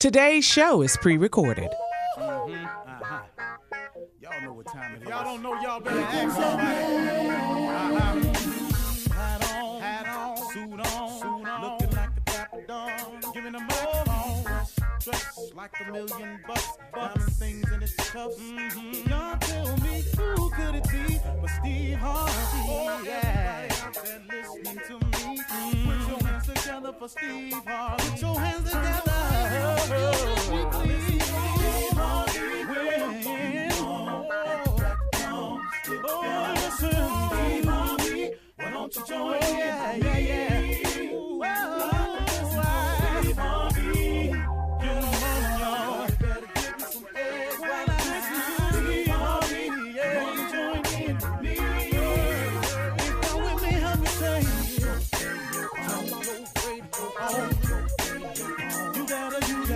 Today's show is pre-recorded. Y'all know what time it is. Y'all don't know, y'all better ask somebody. Hat on, suit on, looking like a dapper dog, giving them microphone, dressed like $1 million, diamond things in its cuffs. Y'all tell me who could it be but Steve Harvey? Everybody out there listening to me, put your hands together for Steve Harvey. Put your hands together. Why don't you join me? Yeah. Steve Harvey, get them on, y'all. Better give me some eggs while I listen to Steve Harvey. Yeah, you join in with me. If you're with me, help me say, turn your radio on. You gotta turn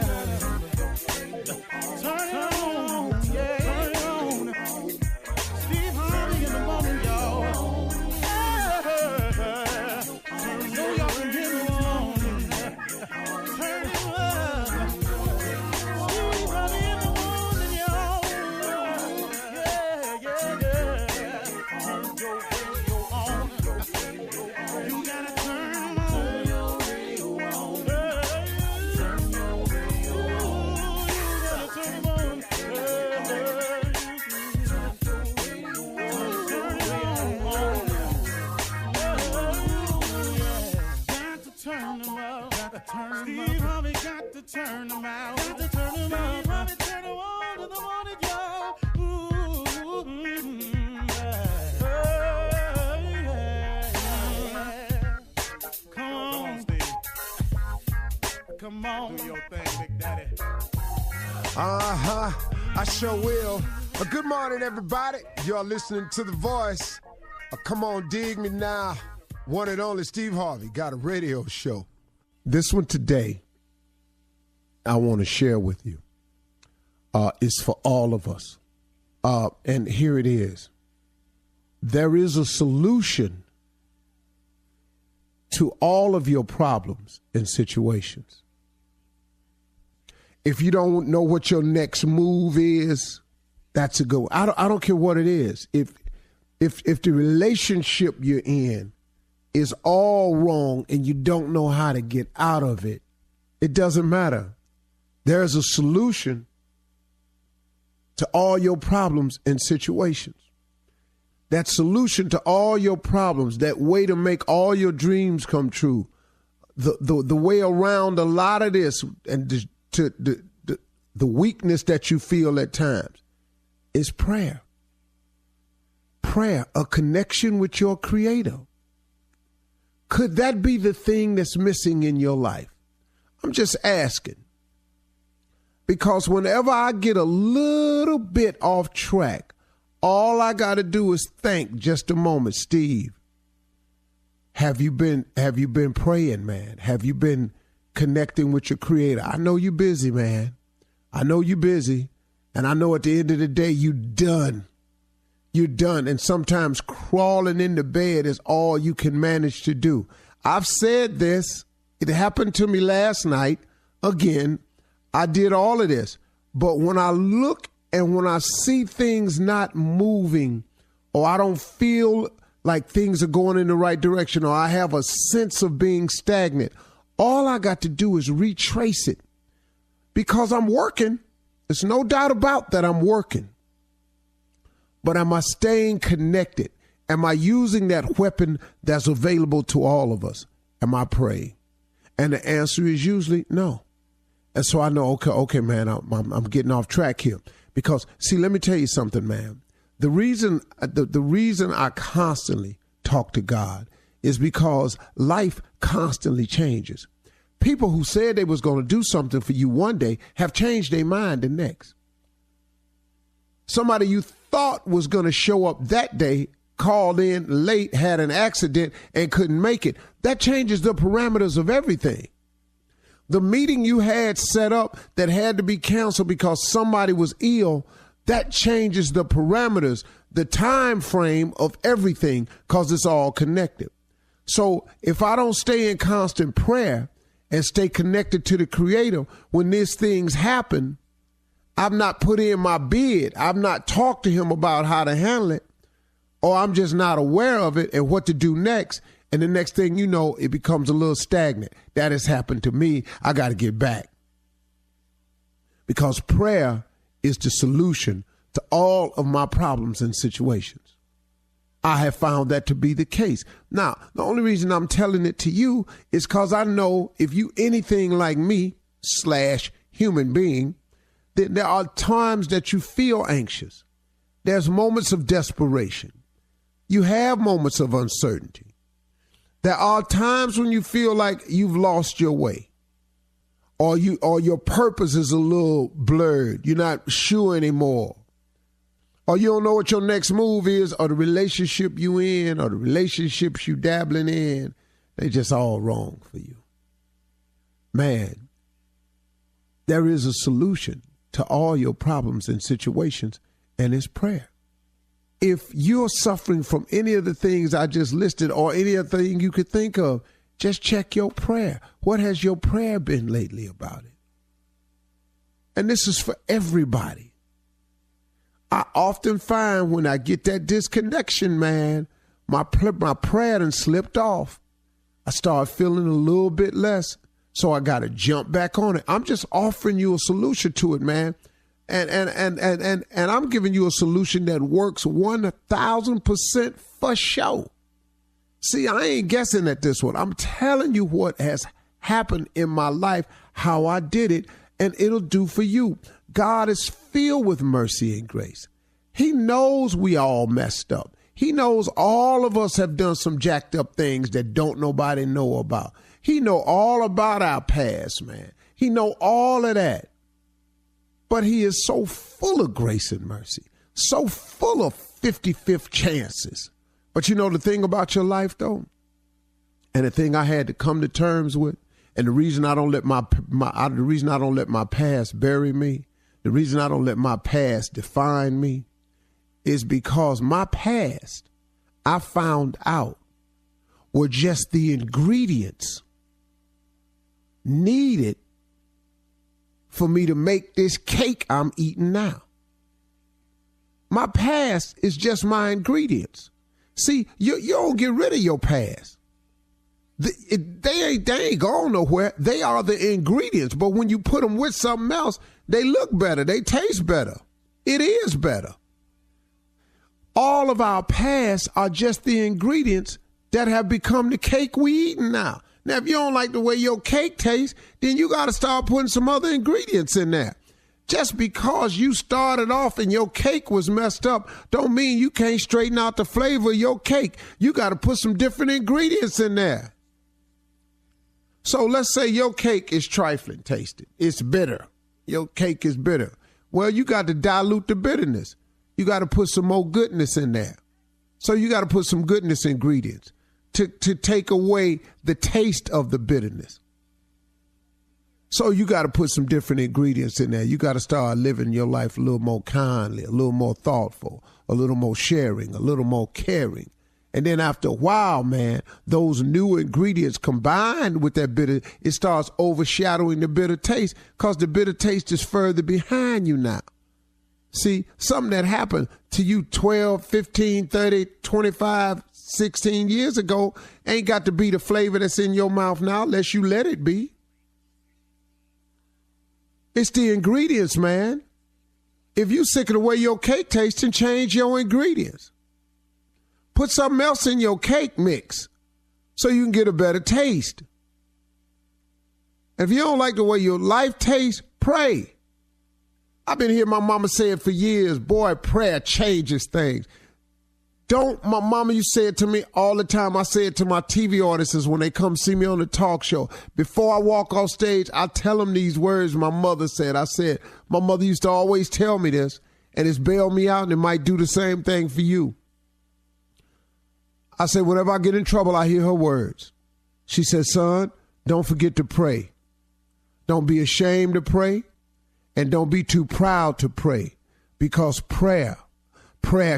it on. Yeah, turn it on. Steve Harvey in the morning, y'all. Steve Harvey got to turn them out. Got to turn them out. Steve Harvey turn them on to the morning, y'all. Come on, Steve. Come on. Do your thing, Big Daddy. I sure will. Good morning, everybody. Y'all listening to The Voice. Come on, dig me now. One and only Steve Harvey got a radio show. This one today, I want to share with you, is for all of us. And here it is. There is a solution to all of your problems and situations. If you don't know what your next move is, that's a good one. I don't care what it is. If the relationship you're in is all wrong and you don't know how to get out of it, it doesn't matter. There's a solution to all your problems and situations. That solution to all your problems, that way to make all your dreams come true, the way around a lot of this and the weakness that you feel at times is prayer. Prayer, a connection with your Creator. Could that be the thing that's missing in your life? I'm just asking. Because whenever I get a little bit off track, all I got to do is think just a moment. Steve, have you been praying, man? Have you been connecting with your Creator? I know you're busy, man. I know you're busy. And I know at the end of the day, you're done. You're done. And sometimes crawling into bed is all you can manage to do. I've said this. It happened to me last night. Again, I did all of this. But when I look and when I see things not moving, or I don't feel like things are going in the right direction, or I have a sense of being stagnant, all I got to do is retrace it. Because I'm working. There's no doubt about that I'm working. But am I staying connected? Am I using that weapon that's available to all of us? Am I praying? And the answer is usually no. And so I know, okay, man, I'm getting off track here. Because, see, let me tell you something, man. The reason I constantly talk to God is because life constantly changes. People who said they was going to do something for you one day have changed their mind the next. Somebody you thought was going to show up that day called in late, had an accident, and couldn't make it. That changes the parameters of everything. The meeting you had set up that had to be canceled because somebody was ill, that changes the parameters, the time frame of everything, because it's all connected. So if I don't stay in constant prayer and stay connected to the Creator, when these things happen, I've not put in my bid. I've not talked to him about how to handle it, or I'm just not aware of it and what to do next. And the next thing you know, it becomes a little stagnant. That has happened to me. I got to get back. Because prayer is the solution to all of my problems and situations. I have found that to be the case. Now, the only reason I'm telling it to you is because I know if you anything like me / human being, then there are times that you feel anxious. There's moments of desperation. You have moments of uncertainty. There are times when you feel like you've lost your way, or your purpose is a little blurred. You're not sure anymore. Or you don't know what your next move is, or the relationship you in, or the relationships you dabbling in, they just all wrong for you. Man, there is a solution to all your problems and situations, and it's prayer. If you're suffering from any of the things I just listed, or any other thing you could think of, just check your prayer. What has your prayer been lately about it? And this is for everybody. I often find when I get that disconnection, man, my prayer done slipped off. I start feeling a little bit less, so I got to jump back on it. I'm just offering you a solution to it, man. And I'm giving you a solution that works 1,000% for sure. See, I ain't guessing at this one. I'm telling you what has happened in my life, how I did it, and it'll do for you. God is filled with mercy and grace. He knows we all messed up. He knows all of us have done some jacked up things that don't nobody know about. He know all about our past, man. He know all of that. But he is so full of grace and mercy, so full of 55th chances. But you know the thing about your life, though, and the thing I had to come to terms with, and the reason I don't let the reason I don't let my past bury me, the reason I don't let my past define me, is because my past, I found out, were just the ingredients needed for me to make this cake I'm eating now. My past is just my ingredients. See, you don't get rid of your past. They ain't gone nowhere. They are the ingredients. But when you put them with something else, they look better. They taste better. It is better. All of our past are just the ingredients that have become the cake we eating now. Now, if you don't like the way your cake tastes, then you got to start putting some other ingredients in there. Just because you started off and your cake was messed up don't mean you can't straighten out the flavor of your cake. You got to put some different ingredients in there. So let's say your cake is trifling tasted. It's bitter. Your cake is bitter. Well, you got to dilute the bitterness. You got to put some more goodness in there. So you got to put some goodness ingredients to take away the taste of the bitterness. So you got to put some different ingredients in there. You got to start living your life a little more kindly, a little more thoughtful, a little more sharing, a little more caring. And then after a while, man, those new ingredients combined with that bitter, it starts overshadowing the bitter taste because the bitter taste is further behind you now. See, something that happened to you 12, 15, 30, 25, 16 years ago ain't got to be the flavor that's in your mouth now unless you let it be. It's the ingredients, man. If you sick of the way your cake tastes, then change your ingredients. Put something else in your cake mix so you can get a better taste. If you don't like the way your life tastes, pray. I've been hearing my mama say it for years. Boy, prayer changes things. My mama used to say it to me all the time. I say it to my TV audiences when they come see me on the talk show. Before I walk off stage, I tell them these words my mother said. My mother used to always tell me this, and it's bailed me out, and it might do the same thing for you. I said, whenever I get in trouble, I hear her words. She said, son, don't forget to pray. Don't be ashamed to pray, and don't be too proud to pray, because prayer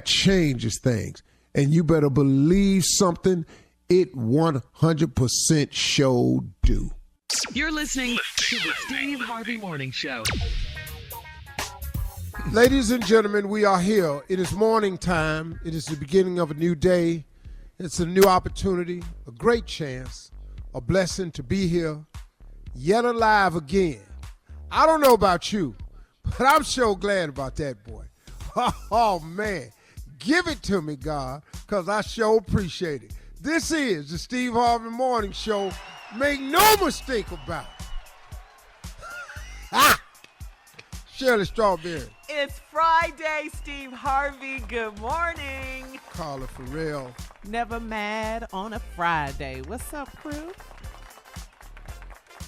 changes things. And you better believe something, it 100% sure do. You're listening to the Steve Harvey Morning Show. Ladies and gentlemen, we are here. It is morning time. It is the beginning of a new day. It's a new opportunity, a great chance, a blessing to be here, yet alive again. I don't know about you, but I'm so glad about that, boy. Oh, man. Give it to me, God, because I sure appreciate it. This is the Steve Harvey Morning Show. Make no mistake about it. Ah! Shirley Strawberry. It's Friday, Steve Harvey. Good morning. Carla Farrell. Never mad on a Friday. What's up, crew?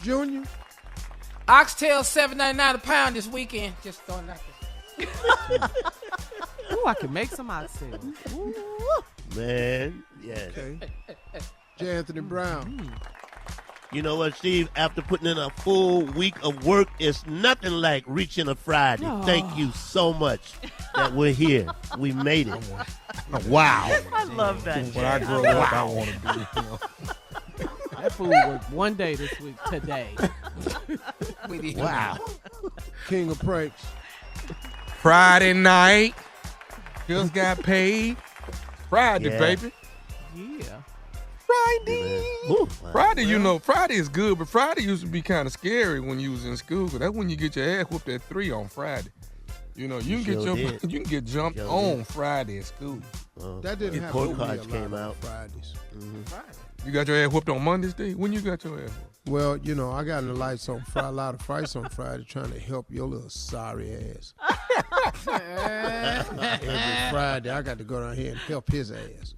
Junior. Oxtail $7.99 a pound this weekend. Just throwing that. Ooh, I can make some oxtail. Man, yes. Okay. J. Anthony Brown. You know what, Steve? After putting in a full week of work, it's nothing like reaching a Friday. Oh. Thank you so much that we're here. We made it. Wow. I love that. When I grow up, I want to be. You know. That food worked one day this week, today. Wow. King of Pranks. Friday night, just got paid. Friday, Yeah. baby. Yeah. Friday. Ooh, Friday, you know, Friday is good, but Friday used to be kind of scary when you was in school. Cause that's when you get your ass whooped at 3 on Friday. You know, you can Sure get did. you can get jumped Sure on did. Friday at school. That didn't happen report to me a cards lot came on out. Fridays. You got your ass whooped on Mondays, Steve? When you got your ass whooped? Well, you know, I got in the lights on a lot of fights on Friday trying to help your little sorry ass. Every Friday, I got to go down here and help his ass.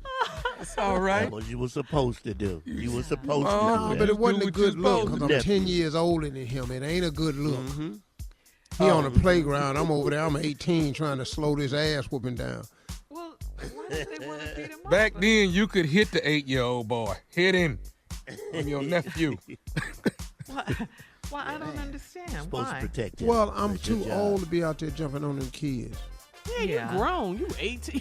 It's all right. That's what you were supposed to do. You were supposed Oh, to No, do but that. it wasn't Do a what good you're look supposed because to I'm do. 10 years older than him. It ain't a good look. Mm-hmm. He on the playground. I'm over there. I'm 18 trying to slow this ass whooping down. Well, why did they want to beat him up? Back then, you could hit the 8-year-old boy. Hit him. I'm your nephew. Why? I don't understand. Supposed Why? to protect him. Well, I'm That's your too job. old to be out there jumping on them kids. Yeah, you grown. You 18.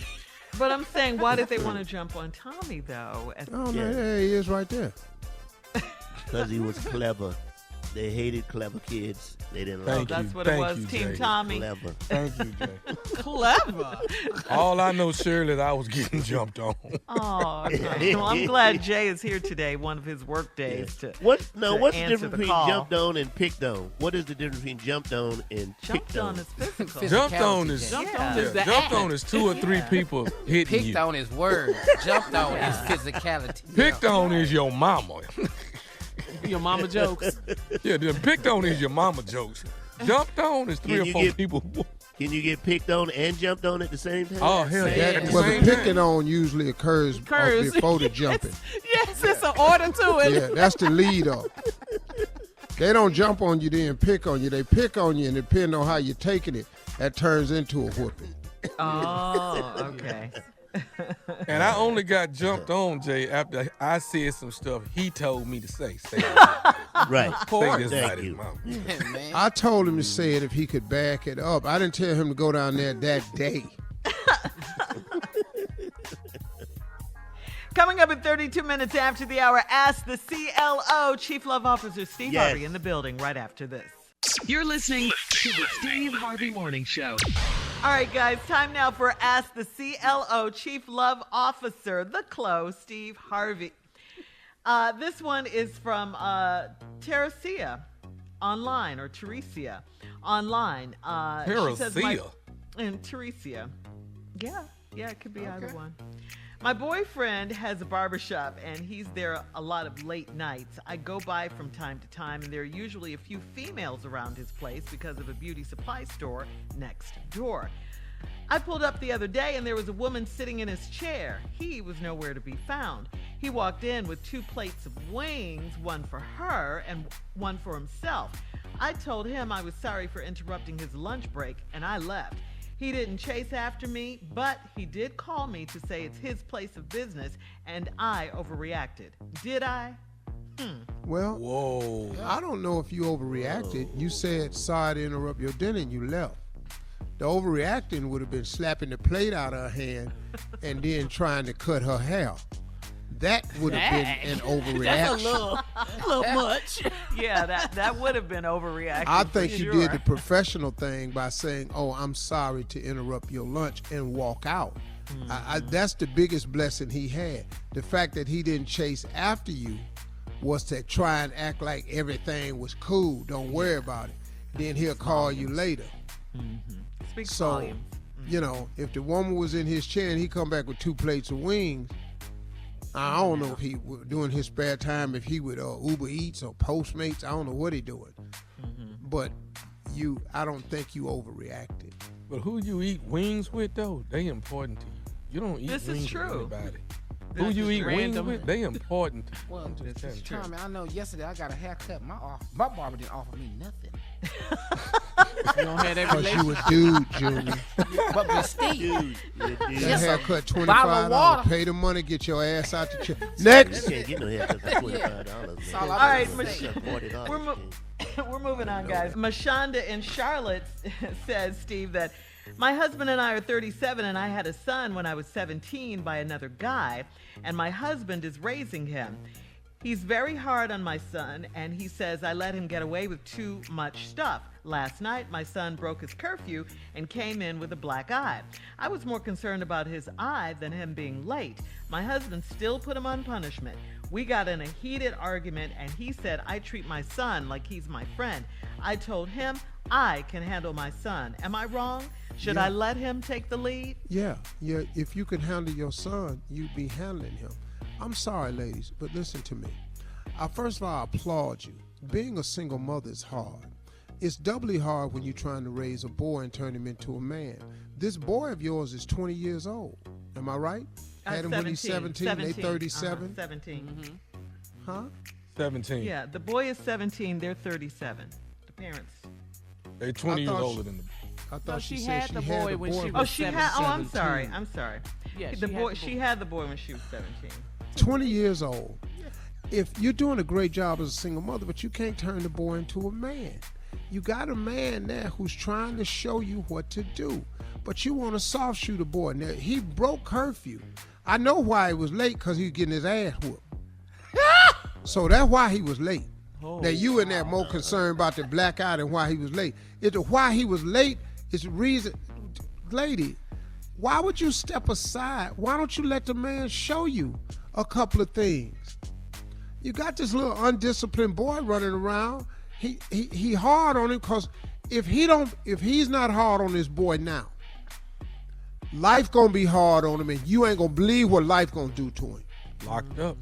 But I'm saying, why did they want to jump on Tommy, though? Oh, no, Yeah. there he is right there. Because he was clever. They hated clever kids. They didn't like Thank him. That's what Thank it was, you, Team Jay. Tommy. Clever. Thank you, Jay. Clever. All I know, Shirley, is I was getting jumped on. Oh, okay. Well, I'm glad Jay is here today, one of his work days. To What's the answer difference the between call. jumped on and picked on? What is the difference between jumped on and Jumped picked on is physical. Jumped on is Jumped Yeah. on is the jumped act. on is 2 or 3 people hitting Picked you. on his word. Jumped on his physicality. Picked on is your mama. Your mama jokes. Yeah, the picked on is your mama jokes. Jumped on is 3 Can or you 4 get- people. Can you get picked on and jumped on at the same time? Oh hell yeah! At the Well, the same picking time. on usually occurs before the jumping. Yes, it's an order to it. Yeah, that's the lead up. They don't jump on you then pick on you. They pick on you, and depending on how you're taking it, that turns into a whooping. Oh, okay. And I only got jumped on, Jay, after I said some stuff he told me to say. Say Right. this Thank about his you. mama. Man. I told him to say it if he could back it up. I didn't tell him to go down there that day. Coming up at 32 minutes after the hour, ask the CLO, Chief Love Officer Steve Yes. Harvey, in the building right after this. You're listening to the Steve Harvey Morning Show. All right, guys, time now for Ask the CLO, Chief Love Officer, the CLO, Steve Harvey. This one is from Teresia online, or Teresia online. She says, Teresia? and Teresia. Yeah, it could be either one. My boyfriend has a barbershop, and he's there a lot of late nights. I go by from time to time, and there are usually a few females around his place because of a beauty supply store next door. I pulled up the other day, and there was a woman sitting in his chair. He was nowhere to be found. He walked in with 2 plates of wings, one for her and one for himself. I told him I was sorry for interrupting his lunch break, and I left. He didn't chase after me, but he did call me to say it's his place of business, and I overreacted. Did I? Well, Whoa. I don't know if you overreacted. You said sorry to interrupt your dinner and you left. The overreacting would have been slapping the plate out of her hand and then trying to cut her hair. that would have been an overreaction. That's a little much. Yeah, that would have been overreaction. I think for you sure. did the professional thing by saying, "Oh, I'm sorry to interrupt your lunch," and walk out. That's the biggest blessing he had. The fact that he didn't chase after you was to try and act like everything was cool. Don't worry about it. Then he'll call you later. Speaks So, volumes. you know, if the woman was in his chair and he come back with 2 plates of wings, I don't know if he would, during his spare time, if he would Uber Eats or Postmates. I don't know what he doing. But I don't think you overreacted. But who you eat wings with, though, they important to you. You don't eat This is wings true. with anybody. This Who you is eat wings random. with, they important. Well, I'm just telling you. Tommy, I know yesterday I got a haircut. My barber didn't offer me nothing. You don't have that Because you relationship. a dude, Junior. But Steve, Dude, That Yes, a haircut bottle of $25. water. Pay the money, get your ass out the chair. you Next. can't get no haircut for $25. That's all man. I All right, was saying. $40, We're, we're moving on, guys. Mashonda in Charlotte says, Steve, that my husband and I are 37, and I had a son when I was 17 by another guy, and my husband is raising him. He's very hard on my son, and he says I let him get away with too much stuff. Last night, my son broke his curfew and came in with a black eye. I was more concerned about his eye than him being late. My husband still put him on punishment. We got in a heated argument, and he said I treat my son like he's my friend. I told him I can handle my son. Am I wrong? Should I let him take the lead? Yeah. If you can handle your son, you'd be handling him. I'm sorry, ladies, but listen to me. First of all, I applaud you. Being a single mother is hard. It's doubly hard when you're trying to raise a boy and turn him into a man. This boy of yours is 20 years old. Am I right? Had him when he's 17, they 37. 17. Huh? 17. Yeah, the boy is 17, they're 37. The parents. They're 20 years thought older than them. I thought No, she she said had she the had boy a when she Oh, was she had. Oh, I'm 17. sorry. I'm sorry. Yeah, the boy. She had the boy when she was 17. 20 years old. If you're doing a great job as a single mother, but you can't turn the boy into a man. You got a man there who's trying to show you what to do, but you want to soft shoe the boy. Now, he broke curfew. I know why he was late, because he was getting his ass whooped. So that's why he was late. Now, you in there more concerned about the black eye than why he was late. It's why he was late is the reason. Lady, why would you step aside? Why don't you let the man show you a couple of things? You got this little undisciplined boy running around. He hard on him, because if he's not hard on this boy now, life gonna be hard on him, and you ain't gonna believe what life gonna do to him. Locked up.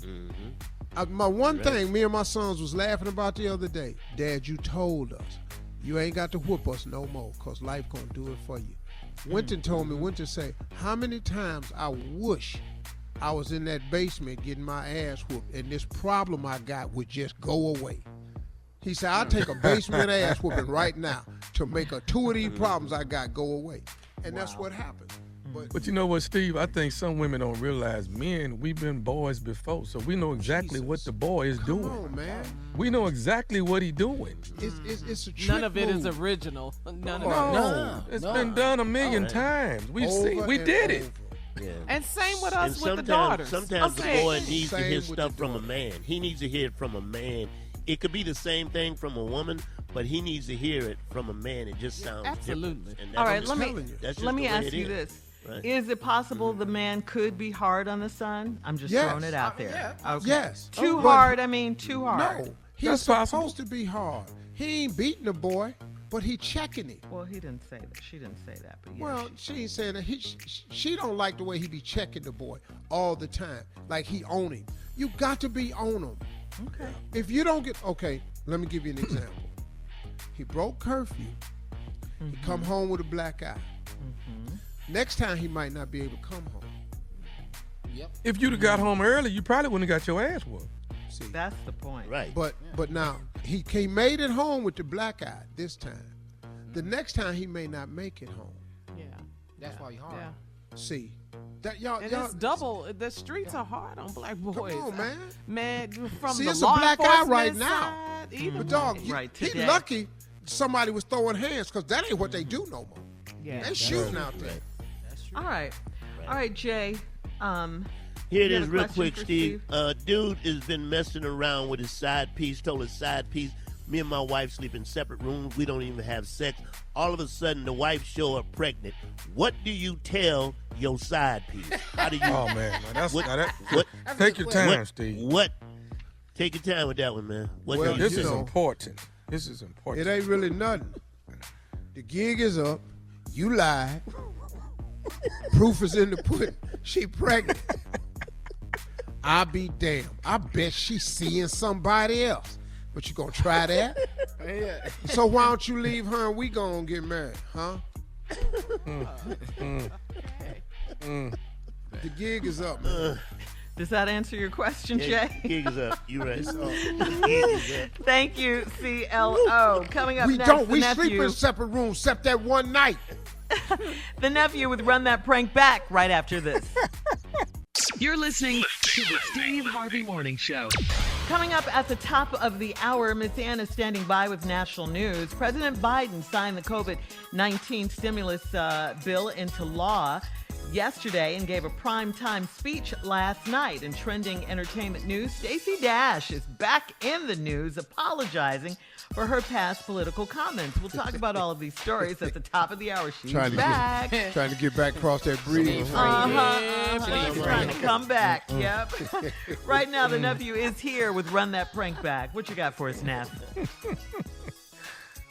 My one thing me and my sons was laughing about the other day, Dad, you told us you ain't got to whoop us no more, because life gonna do it for you. Winton told me, Winton say, how many times I wish I was in that basement getting my ass whooped, and this problem I got would just go away. He said, I'll take a basement ass whooping right now to make 2 of these problems I got go away. And that's what happened. But you know what, Steve? I think some women don't realize men, we've been boys before, so we know exactly what the boy is Come doing. on, man. We know exactly what he's doing. It's a trick None of it is move. original. None Oh, of it. No, it's been done a million times. We've seen, Over we and did it. over. Yeah. And same with And us with the daughters. sometimes the Okay. boy needs to Same hear with stuff the from a daughter. man. He needs to hear it from a man. It could be the same thing from a woman, but he needs to hear it from a man. It just sounds Absolutely. different. And All that's right, just let me telling you. that's just let me the way ask it you is. this: Right. Is it possible the man could be hard on the son? I'm just Yes. throwing it out there. Okay. Yes. Too But- hard. I mean, too hard. No, he's That's supposed possible. to be hard. He ain't beating the boy, but he checking him. Well, he didn't say that. She didn't say that. But yeah. Well, she ain't saying that. She don't like the way he be checking the boy all the time, like he own him. You got to be on him. Okay. If you don't get, okay, let me give you an example. He broke curfew. He come home with a black eye. Next time he might not be able to come home. If you'd have got home early, you probably wouldn't have got your ass whooped. See, That's the point. Right. but now he made it home with the black eye this time. The next time he may not make it home. Yeah. That's why you hard. Yeah. See, that y'all And it's double. The streets are hard on black boys. Come on, man. Man, from See, the it's a law black eye enforcement right now. side, even But dog, Right, he today. lucky somebody was throwing hands, because that ain't what they do no more. yeah. They shooting out there. All right. All right, Jay. Here it You is have a real question quick, for Steve. Dude has been messing around with his side piece, told his side piece, me and my wife sleep in separate rooms. We don't even have sex. All of a sudden, the wife show up pregnant. What do you tell your side piece? How do you... Oh, man. Now What? Take your time, Steve. What? Take your time with that one, man. What Well, do you This say? is important. This is important. It ain't really nothing. The gig is up. You lied. Proof is in the pudding. She pregnant. I'll be damned. I bet she's seeing somebody else. But you gonna try that? Yeah. So why don't you leave her and we gonna get married, huh? The gig is up, man. Does that answer your question, Jay? Gig is up. You right. Thank you, CLO. Coming up We next, don't. the We nephew. sleep in separate rooms except that one night. The nephew with Run That Prank Back right after this. You're listening to the Steve Harvey Morning Show. Coming up at the top of the hour, Miss Ann is standing by with national news. President Biden signed the COVID-19 stimulus bill into law yesterday and gave a primetime speech last night. In trending entertainment news, Stacey Dash is back in the news, apologizing for her past political comments. We'll talk about all of these stories at the top of the hour. She's Trying back. to get back across that bridge. She's trying to come back. Yep. Right now, the nephew is here with Run That Prank Back. What you got for us, Neff?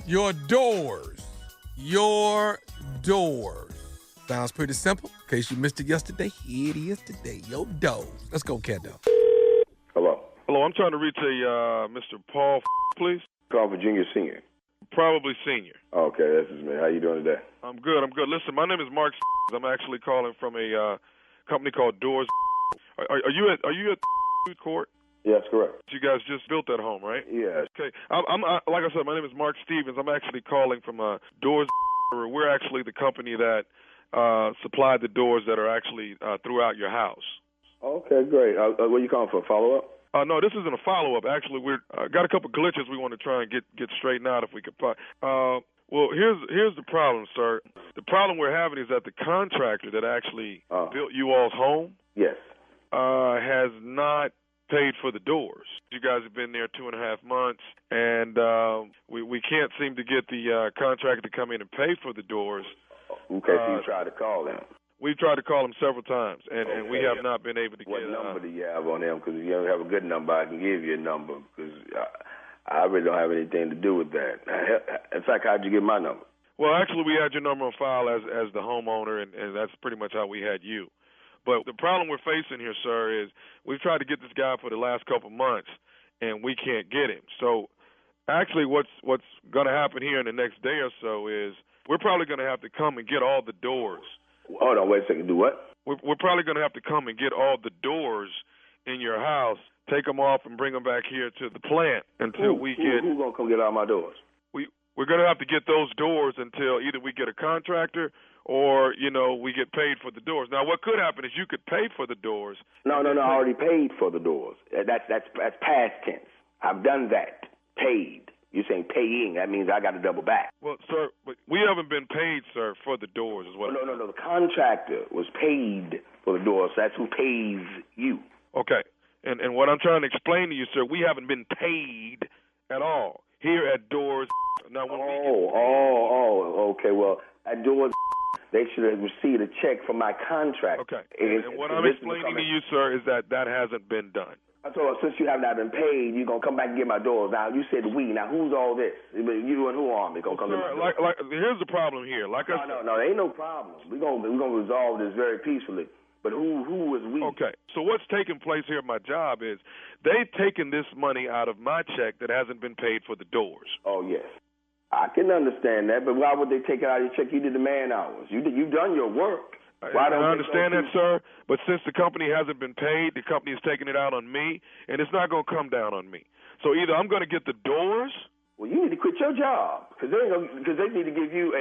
Your doors. Your doors. Sounds pretty simple. In case you missed it yesterday, here it is today. Your doors. Let's go, Kendo. Hello. Hello, I'm trying to reach a Mr. Paul, please. Call for junior, senior. Probably senior. Okay, this is me. How you doing today? I'm good. Listen, my name is Mark. I'm actually calling from a company called Doors. Are you at food court? Yes, correct. You guys just built that home, right? Yes. Okay. I'm like I said, my name is Mark Stevens. I'm actually calling from Doors. We're actually the company that supply the doors that are actually throughout your house. Okay, great. What are you calling for? Follow-up? No, this isn't a follow-up. Actually, we're got a couple glitches we want to try and get straightened out if we could. Well, here's the problem, sir. The problem we're having is that the contractor that actually built you all's home, yes, has not paid for the doors. You guys have been there 2.5 months, and we can't seem to get the contractor to come in and pay for the doors. Okay, so you tried to call them. We've tried to call them several times, and we have not been able to What get. What number do you have on them? Because if you don't have a good number, I can give you a number. Because I really don't have anything to do with that. In fact, how'd you get my number? Well, actually, we had your number on file as the homeowner, and that's pretty much how we had you. But the problem we're facing here, sir, is we've tried to get this guy for the last couple months, and we can't get him. So actually what's going to happen here in the next day or so is we're probably going to have to come and get all the doors. Hold on, wait a second. Do what? We're probably going to have to come and get all the doors in your house, take them off, and bring them back here to the plant until we get. Who's going to come get all my doors? We're going to have to get those doors until either we get a contractor or, we get paid for the doors. Now, what could happen is you could pay for the doors. No, I already paid for the doors. That's past tense. I've done that. Paid. You're saying paying. That means I got to double back. Well, sir, we haven't been paid, sir, for the doors as well. No. The contractor was paid for the doors. So that's who pays you. Okay. And what I'm trying to explain to you, sir, we haven't been paid at all here at Doors. Now, when okay. Well, at Doors, they should have received a check from my contract. Okay. And what I'm explaining to you, sir, is that hasn't been done. I told her, since you have not been paid, you're going to come back and get my doors. Now, you said we. Now, who's all this? You and who are me going to come get my doors? Here's the problem here. No, there ain't no problem. We're gonna resolve this very peacefully. But who is we? Okay. So what's taking place here at my job is they've taken this money out of my check that hasn't been paid for the doors. Oh, yes. I can understand that, but why would they take it out of your check? You did the man hours. You've done your work. I understand that, sir, but since the company hasn't been paid, the company is taking it out on me, and it's not going to come down on me. So either I'm going to get the doors. Well, you need to quit your job because they need to give you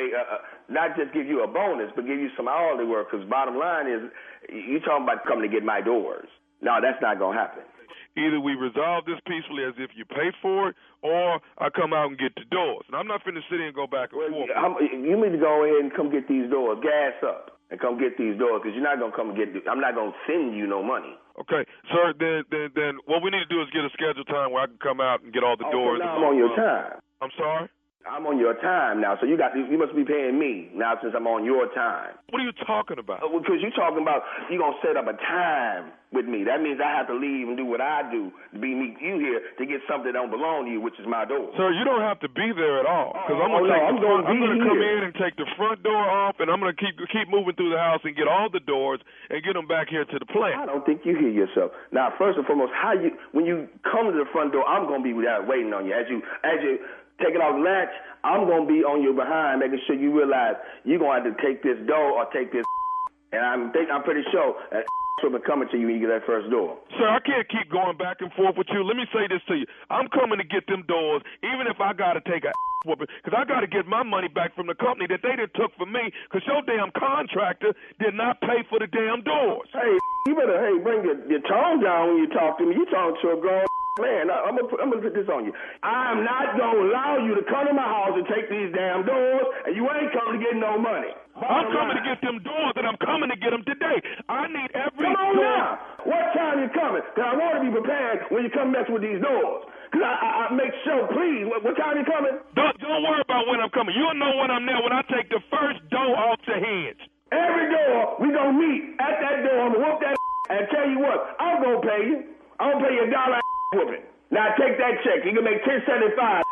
not just give you a bonus, but give you some hourly work. Because bottom line is, you're talking about coming to get my doors. No, that's not going to happen. Either we resolve this peacefully as if you pay for it, or I come out and get the doors. And I'm not finna sit here and go back and forth. You need to go ahead and come get these doors. Gas up. and come get these doors, because you're not going to come and I'm not going to send you no money. Okay, sir, then what we need to do is get a scheduled time where I can come out and get all the doors. Now I'm on your time. I'm sorry? I'm on your time now, so you must be paying me now since I'm on your time. What are you talking about? Because you're talking about you're going to set up a time with me. That means I have to leave and do what I do to meet you here to get something that don't belong to you, which is my door. Sir, you don't have to be there at all. Because I'm going to come in and take the front door off, and I'm going to keep moving through the house and get all the doors and get them back here to the plant. I don't think you hear yourself. Now, first and foremost, when you come to the front door, I'm going to be waiting on you. As you taking off the latch, I'm going to be on your behind, making sure you realize you're going to have to take this door or take this. And I'm pretty sure that will be coming to you when you get that first door. Sir, I can't keep going back and forth with you. Let me say this to you. I'm coming to get them doors, even if I got to take a whooping, because I got to get my money back from the company that they done took from me, because your damn contractor did not pay for the damn doors. Hey, you better bring your tone down when you talk to me. You talking to a grown man. I'm gonna put this on you. I'm not gonna allow you to come to my house and take these damn doors, and you ain't coming to get no money. I'm coming to get them doors, and I'm coming to get them today. I need every door. Come on now. What time you coming? Because I want to be prepared when you come mess with these doors. Because I make sure, please, what time you coming? Don't worry about when I'm coming. You'll know when I'm there when I take the first door off the hinge. Every door, we gonna meet at that door. I'm gonna whoop that and tell you what, I'm gonna pay you. I'm gonna pay you $1 whooping. Now take that check. You can make $10.75.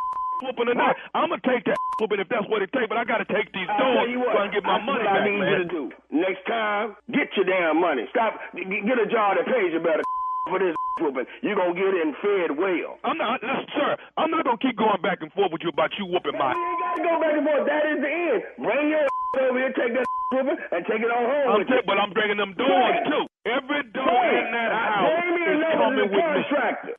Whooping tonight. I'm gonna take that whooping if that's what it takes, but I gotta take these doors so I can get my money back, I need you to do. Next time, get your damn money. Stop. Get a job that pays you better for this whooping. You gonna get it and fed well. Sir, I'm not gonna keep going back and forth with you about you whooping my. You ain't gotta go back and forth. That is the end. Bring your over here, take that whooping, and take it on home. But I'm bringing them doors too. Every door in that house is coming with me.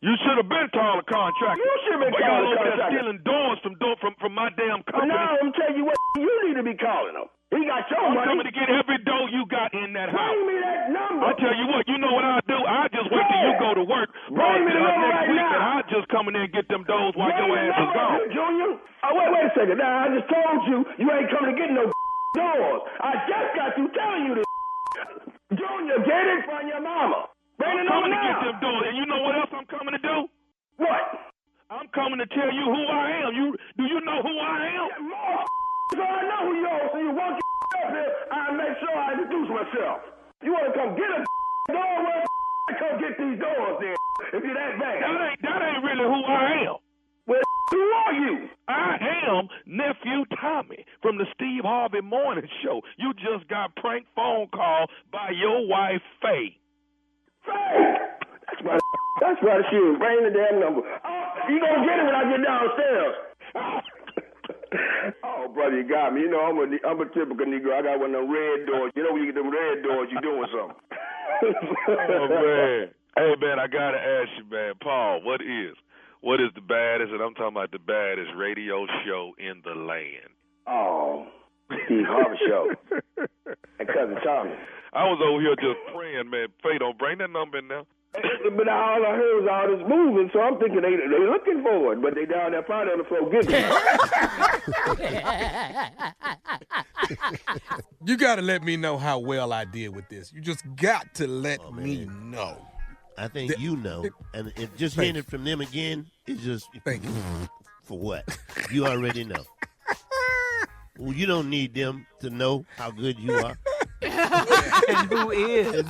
You should have been calling a contractor. You should have been calling a contractor. Stealing doors from my damn company. Now I'm telling you what, you need to be calling them. He got your money. I'm coming to get every door you got in that house. Bring me that number. I'll tell you what, you know what I'll do? I'll just wait till you go to work. Bring me the number next right week, now. And I'll just come in there and get them doors while your ass is gone. Junior, wait a second. Now, I just told you ain't coming to get no doors. I just got you telling you this. Junior, get it from your mama. Bring it on now. I'm coming to get them doors. And you know what else I'm coming to do? What? I'm coming to tell you who I am. Do you know who I am? So I know who you are. So you walk up here, I make sure I introduce myself. You want to come get a door? Well, come get these doors then. If you're that bad. That ain't really who I am. Well, who are you? I am Nephew Tommy from the Steve Harvey Morning Show. You just got prank phone call by your wife, Faye. Faye? That's my shit. Bring the damn number. You gonna get it when I get downstairs. Oh, brother, you got me. You know, I'm a typical Negro. I got one of them red doors. You know, when you get them red doors, you doing something. Oh, man. Hey, man, I got to ask you, man. Paul, what is the baddest, and I'm talking about the baddest radio show in the land? Oh, Steve Harvey Show. And Cousin Tommy. I was over here just praying, man. Faye, don't bring that number in now. But all I heard was all this moving, so I'm thinking they looking for it, but they down there probably on the floor getting it. You got to let me know how well I did with this. You just got to let me know. I think you know, and if just hearing it from them again, it's just thank you for what you already know. Well, you don't need them to know how good you are. And who is?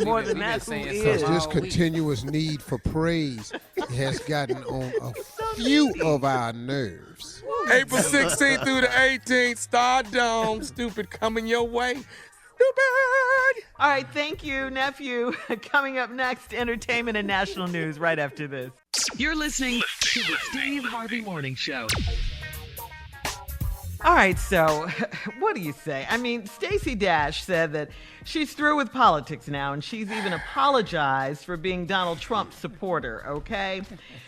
More than that, who is? This continuous need for praise has gotten on a few of our nerves. April 16th through the 18th, Star Dome, stupid, coming your way. Stupid! All right, thank you, Nephew. Coming up next, entertainment and national news right after this. You're listening to the Steve Harvey Morning Show. All right, so what do you say? I mean, Stacey Dash said that she's through with politics now, and she's even apologized for being Donald Trump's supporter, okay?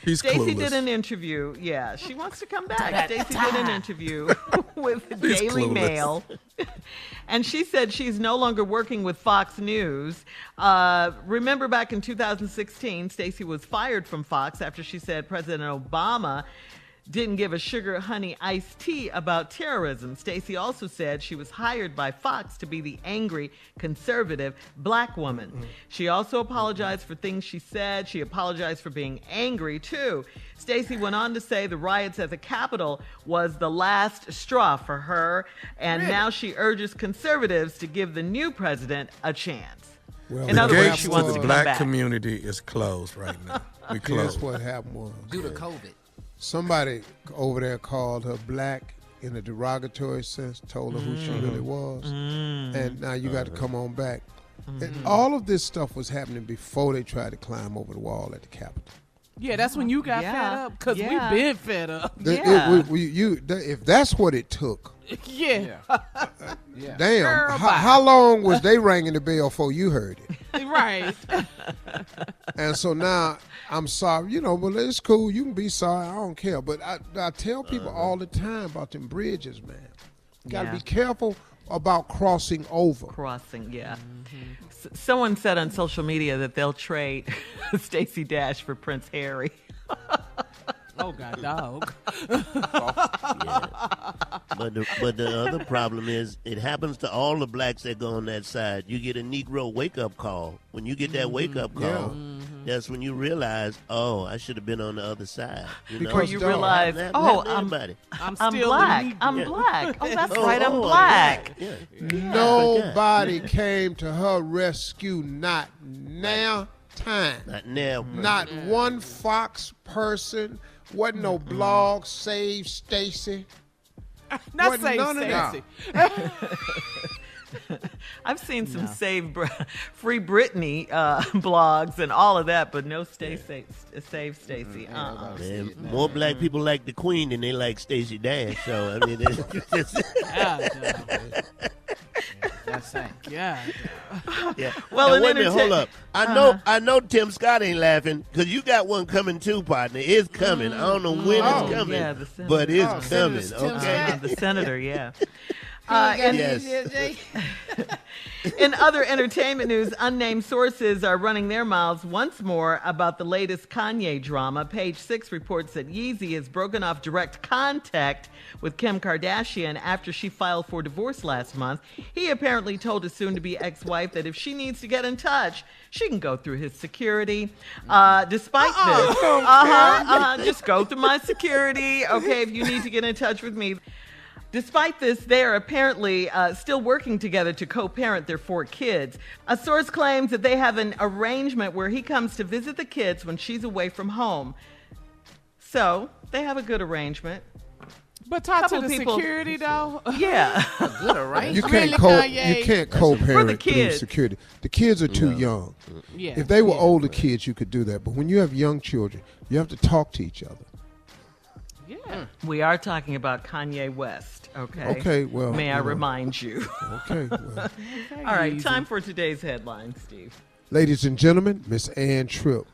Stacey did an interview. Yeah, she wants to come back. Stacey did an interview with the Daily Mail, and she said she's no longer working with Fox News. Remember back in 2016, Stacey was fired from Fox after she said President Obama didn't give a sugar honey iced tea about terrorism. Stacey also said she was hired by Fox to be the angry, conservative black woman. She also apologized for things she said. She apologized for being angry, too. Stacey went on to say the riots at the Capitol was the last straw for her, and now she urges conservatives to give the new president a chance. Well, in other words, she The wants to come black back. community is closed right now. We closed. Guess what happened was Due to COVID. somebody over there called her black in a derogatory sense, told her who she really was, and now you got to come on back. And all of this stuff was happening before they tried to climb over the wall at the Capitol. Yeah, that's when you got fed up because we've been fed up. If that's what it took, Yeah. damn, Girl, how long was they ringing the bell before you heard it? Right. And so now I'm sorry, but it's cool. You can be sorry. I don't care. But I tell people all the time about them bridges, man. You got to be careful about crossing over. Someone said on social media that they'll trade Stacey Dash for Prince Harry. Oh, God, dog. But the other problem is it happens to all the blacks that go on that side. You get a Negro wake-up call. When you get that wake-up call, that's when you realize, oh, I should have been on the other side. Or you realize, I'm black. I'm black. Oh, that's right, I'm black. Nobody came to her rescue, not now time. Not now. Not one Fox person. Wasn't no blog, Save Stacey. Not Save Stacey. I've seen some Free Britney blogs and all of that, but no Save Stacey. More black people like the Queen than they like Stacey Dash. So I mean, That's it. Yeah. Well, now, wait a minute, hold up. I know Tim Scott ain't laughing because you got one coming too, partner. It's coming. I don't know when it's coming, but it's coming. Okay, the senator. Yeah. Yes. In other entertainment news, unnamed sources are running their mouths once more about the latest Kanye drama. Page 6 reports that Yeezy has broken off direct contact with Kim Kardashian after she filed for divorce last month. He apparently told his soon-to-be ex-wife that if she needs to get in touch, she can go through his security. Despite this, just go through my security. Okay, if you need to get in touch with me. Despite this, they are apparently still working together to co-parent their 4 kids. A source claims that they have an arrangement where he comes to visit the kids when she's away from home. So they have a good arrangement. But talk to the security, though. Yeah. A good arrangement. You can't co-parent through security. The kids are too young. Yeah. If they were older kids, you could do that. But when you have young children, you have to talk to each other. Yeah. We are talking about Kanye West. Okay, well. May I remind you? Okay, well. All right, time for today's headline, Steve. Ladies and gentlemen, Miss Ann Tripp.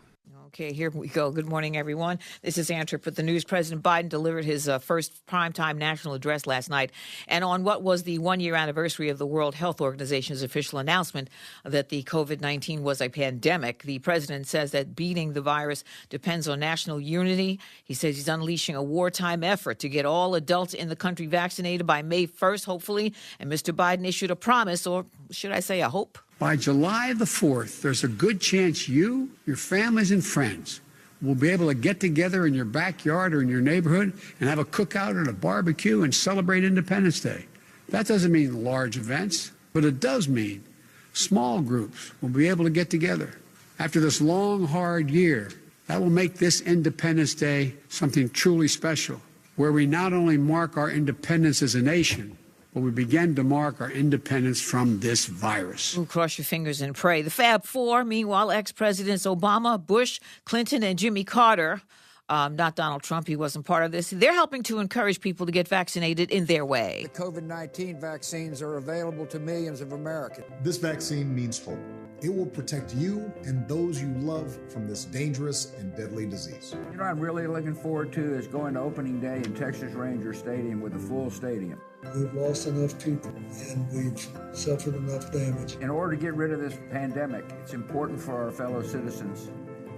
Okay, here we go. Good morning, everyone. This is Ann Tripp with the news. President Biden delivered his first primetime national address last night. And on what was the one-year anniversary of the World Health Organization's official announcement that the COVID-19 was a pandemic, the president says that beating the virus depends on national unity. He says he's unleashing a wartime effort to get all adults in the country vaccinated by May 1st, hopefully. And Mr. Biden issued a promise, or should I say a hope? By July the 4th, there's a good chance you, your families, and friends will be able to get together in your backyard or in your neighborhood and have a cookout or a barbecue and celebrate Independence Day. That doesn't mean large events, but it does mean small groups will be able to get together. After this long, hard year, that will make this Independence Day something truly special, where we not only mark our independence as a nation, but we begin to mark our independence from this virus. Ooh, cross your fingers and pray. The Fab Four, meanwhile, ex-presidents Obama, Bush, Clinton, and Jimmy Carter, not Donald Trump, he wasn't part of this, they're helping to encourage people to get vaccinated in their way. The COVID-19 vaccines are available to millions of Americans. This vaccine means hope. It will protect you and those you love from this dangerous and deadly disease. You know what I'm really looking forward to is going to opening day in Texas Ranger Stadium with a full stadium. We've lost enough people and we've suffered enough damage. In order to get rid of this pandemic, it's important for our fellow citizens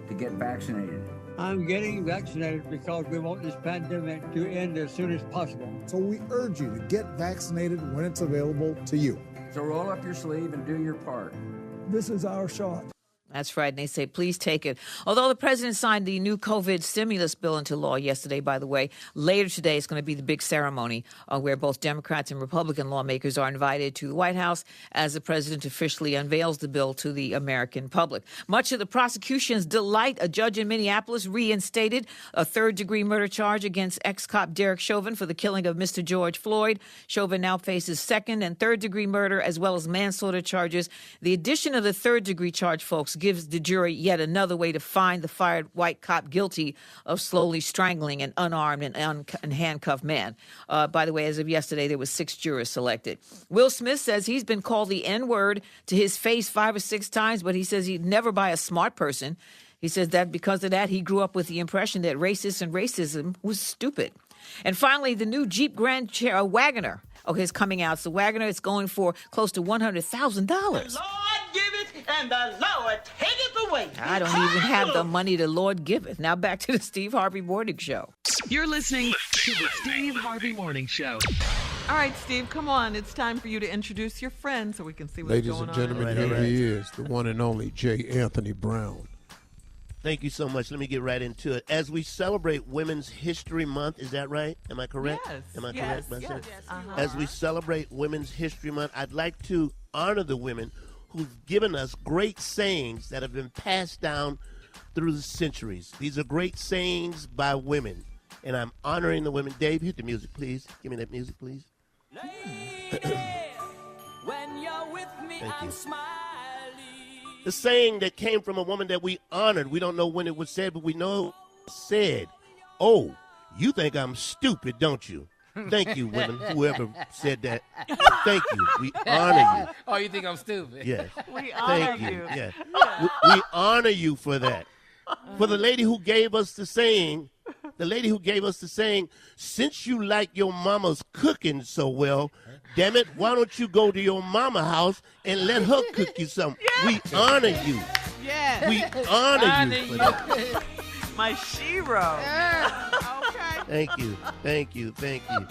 to get vaccinated. I'm getting vaccinated because we want this pandemic to end as soon as possible. So we urge you to get vaccinated when it's available to you. So roll up your sleeve and do your part. This is our shot. That's right. And they say, please take it. Although the president signed the new COVID stimulus bill into law yesterday, by the way, later today is going to be the big ceremony where both Democrats and Republican lawmakers are invited to the White House as the president officially unveils the bill to the American public. Much of the prosecution's delight, a judge in Minneapolis reinstated a third-degree murder charge against ex-cop Derek Chauvin for the killing of Mr. George Floyd. Chauvin now faces second- and third-degree murder as well as manslaughter charges. The addition of the third-degree charge, folks, gives the jury yet another way to find the fired white cop guilty of slowly strangling an unarmed and handcuffed man. By the way, as of yesterday, there were 6 jurors selected. Will Smith says he's been called the N-word to his face 5 or 6 times, but he says he'd never by a smart person. He says that because of that, he grew up with the impression that racism was stupid. And finally, the new Jeep Grand Wagoner, is coming out. So Wagoner is going for close to $100,000. Give it and the Lord take it away. I don't even have the money the Lord giveth. Now back to the Steve Harvey Morning Show. You're listening to the Steve Harvey Morning Show. All right, Steve, come on. It's time for you to introduce your friend so we can see what's Ladies going and on. gentlemen, here he is, the one and only J. Anthony Brown. Thank you so much. Let me get right into it. As we celebrate Women's History Month, is that right? Am I correct? Yes. Am I Yes. correct? by saying- Yes. Uh-huh. As we celebrate Women's History Month, I'd like to honor the women who've given us great sayings that have been passed down through the centuries. These are great sayings by women, and I'm honoring the women. Dave, hit the music, please. Give me that music, please. When you're with me, Thank I'm you. smiling. The saying that came from a woman that we honored. We don't know when it was said, but we know it was said. Oh, you think I'm stupid, don't you? Thank you, women, whoever said that. Thank you. We honor you. Oh, you think I'm stupid? Yes. We honor Thank you. you. Yes. We honor you for that. For the lady who gave us the saying, since you like your mama's cooking so well, damn it, why don't you go to your mama house and let her cook you something? We honor you. Yes. We honor you for that. My shero. Okay. Thank you. Thank you. Thank you.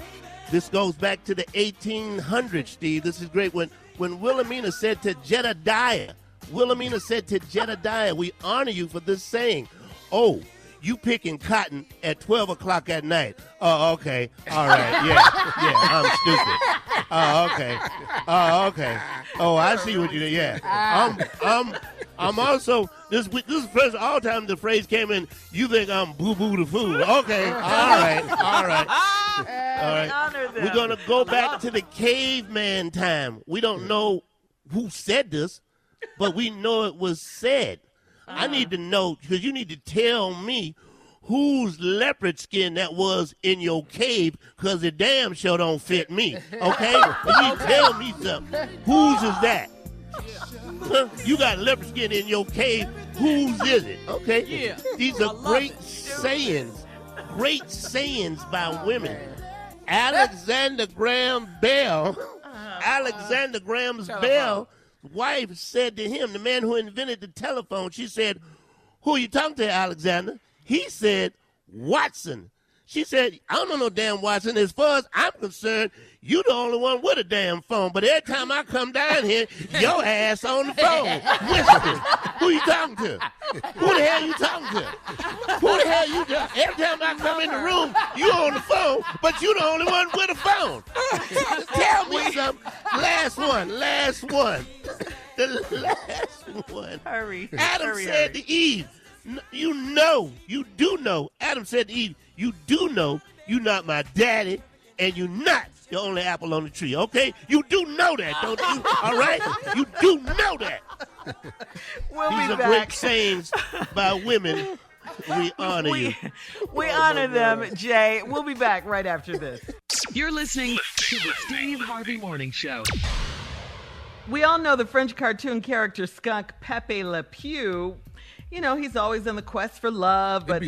This goes back to the 1800s, Steve. This is great. When Wilhelmina said to Jedediah, we honor you for this saying. Oh, you picking cotton at 12 o'clock at night. Oh, okay. All right. Yeah, I'm stupid. Oh, okay. Oh, I see what you did. Yeah. I'm also, this is first all time the phrase came in, you think I'm boo-boo the fool. Okay. All right. We're going to go back to the caveman time. We don't know who said this, but we know it was said. I need to know, because you need to tell me whose leopard skin that was in your cave, because it damn sure don't fit me, okay? You need to tell me something. Whose is that? Huh? You got leopard skin in your cave. Whose is it? Okay? Yeah. These are great sayings by women. Alexander Graham Bell, Alexander Graham's Bell's wife said to him, the man who invented the telephone, she said, who are you talking to, Alexander? He said, Watson. She said, I don't know no damn Watson. As far as I'm concerned, you the only one with a damn phone. But every time I come down here, your ass on the phone. Whispering. Who you talking to? Who the hell you talking to? Who the hell you talking? Every time I come in the room, you on the phone, but you the only one with a phone. Tell me something. Last one. The last one. Hurry. Adam said to Eve, you do know. Adam said to Eve, you do know you're not my daddy, and you're not the only apple on the tree, okay? You do know that, don't you? All right? You do know that. These are great sayings by women. We honor you. We honor them, Jay. We'll be back right after this. You're listening to the Steve Harvey Morning Show. We all know the French cartoon character skunk Pepe Le Pew. You know, he's always on the quest for love, but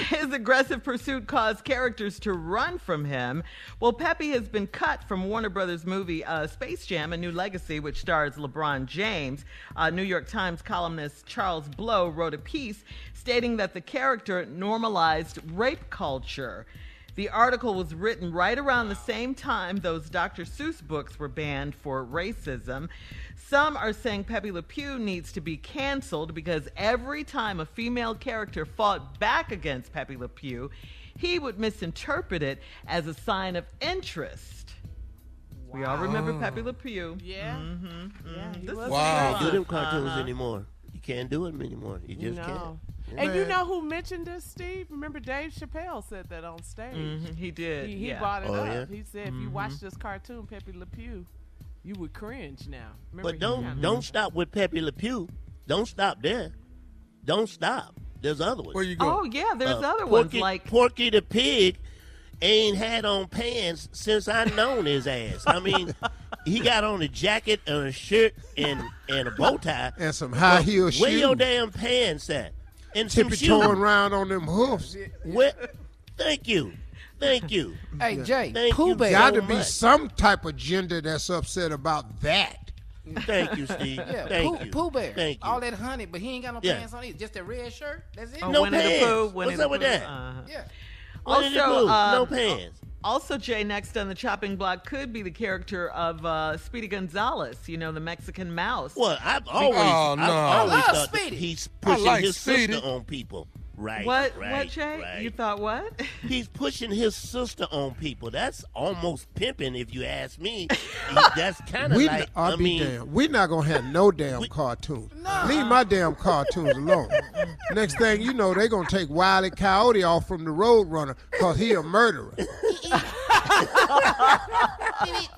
his aggressive pursuit caused characters to run from him. Well, Pepe has been cut from Warner Brothers movie Space Jam: A New Legacy, which stars LeBron James. New York Times columnist Charles Blow wrote a piece stating that the character normalized rape culture. The article was written right around the same time those Dr. Seuss books were banned for racism. Some are saying Pepe Le Pew needs to be canceled because every time a female character fought back against Pepe Le Pew, he would misinterpret it as a sign of interest. Wow. We all remember Pepe Le Pew. Yeah. Yeah. He was Wow. You do them cartoons anymore. You can't do them anymore. You just can't. And you know who mentioned this, Steve? Remember Dave Chappelle said that on stage. He did. He brought it up. Yeah? He said, if you watch this cartoon, Pepe Le Pew, you would cringe now. Remember, But don't stop with Pepe Le Pew. Don't stop there. Don't stop. There's other ones. Where you go? Oh, yeah, there's other ones like Porky the Pig ain't had on pants since I known his ass. I mean, he got on a jacket and a shirt and a bow tie. And some high heel shoes. Where your damn pants at? And tippy-toeing around on them hoofs. Thank you. Thank you. Hey, Jay, Thank Pooh you Bear. Got to so be much. some type of gender that's upset about that. Thank you, Steve. Yeah, Thank you. Pooh Bear. Thank you. All that honey, but he ain't got no Yeah. pants on either. Just a red shirt. That's it. No Winnie the pants. Pooh, What's up with that? Yeah. Winnie the Pooh, no pants. Also, Jay, next on the chopping block could be the character of Speedy Gonzalez, you know, the Mexican mouse. Well, I've always I love thought that Speedy. he's pushing like his Speedy. sister on people. Right. What, right, Jay? right. You thought what? He's pushing his sister on people. That's almost pimping, if you ask me. That's kind of like, I mean, damn. We're not going to have no damn cartoons. Leave my damn cartoons alone. Next thing you know, they're going to take Wile E. Coyote off from the Roadrunner because he a murderer.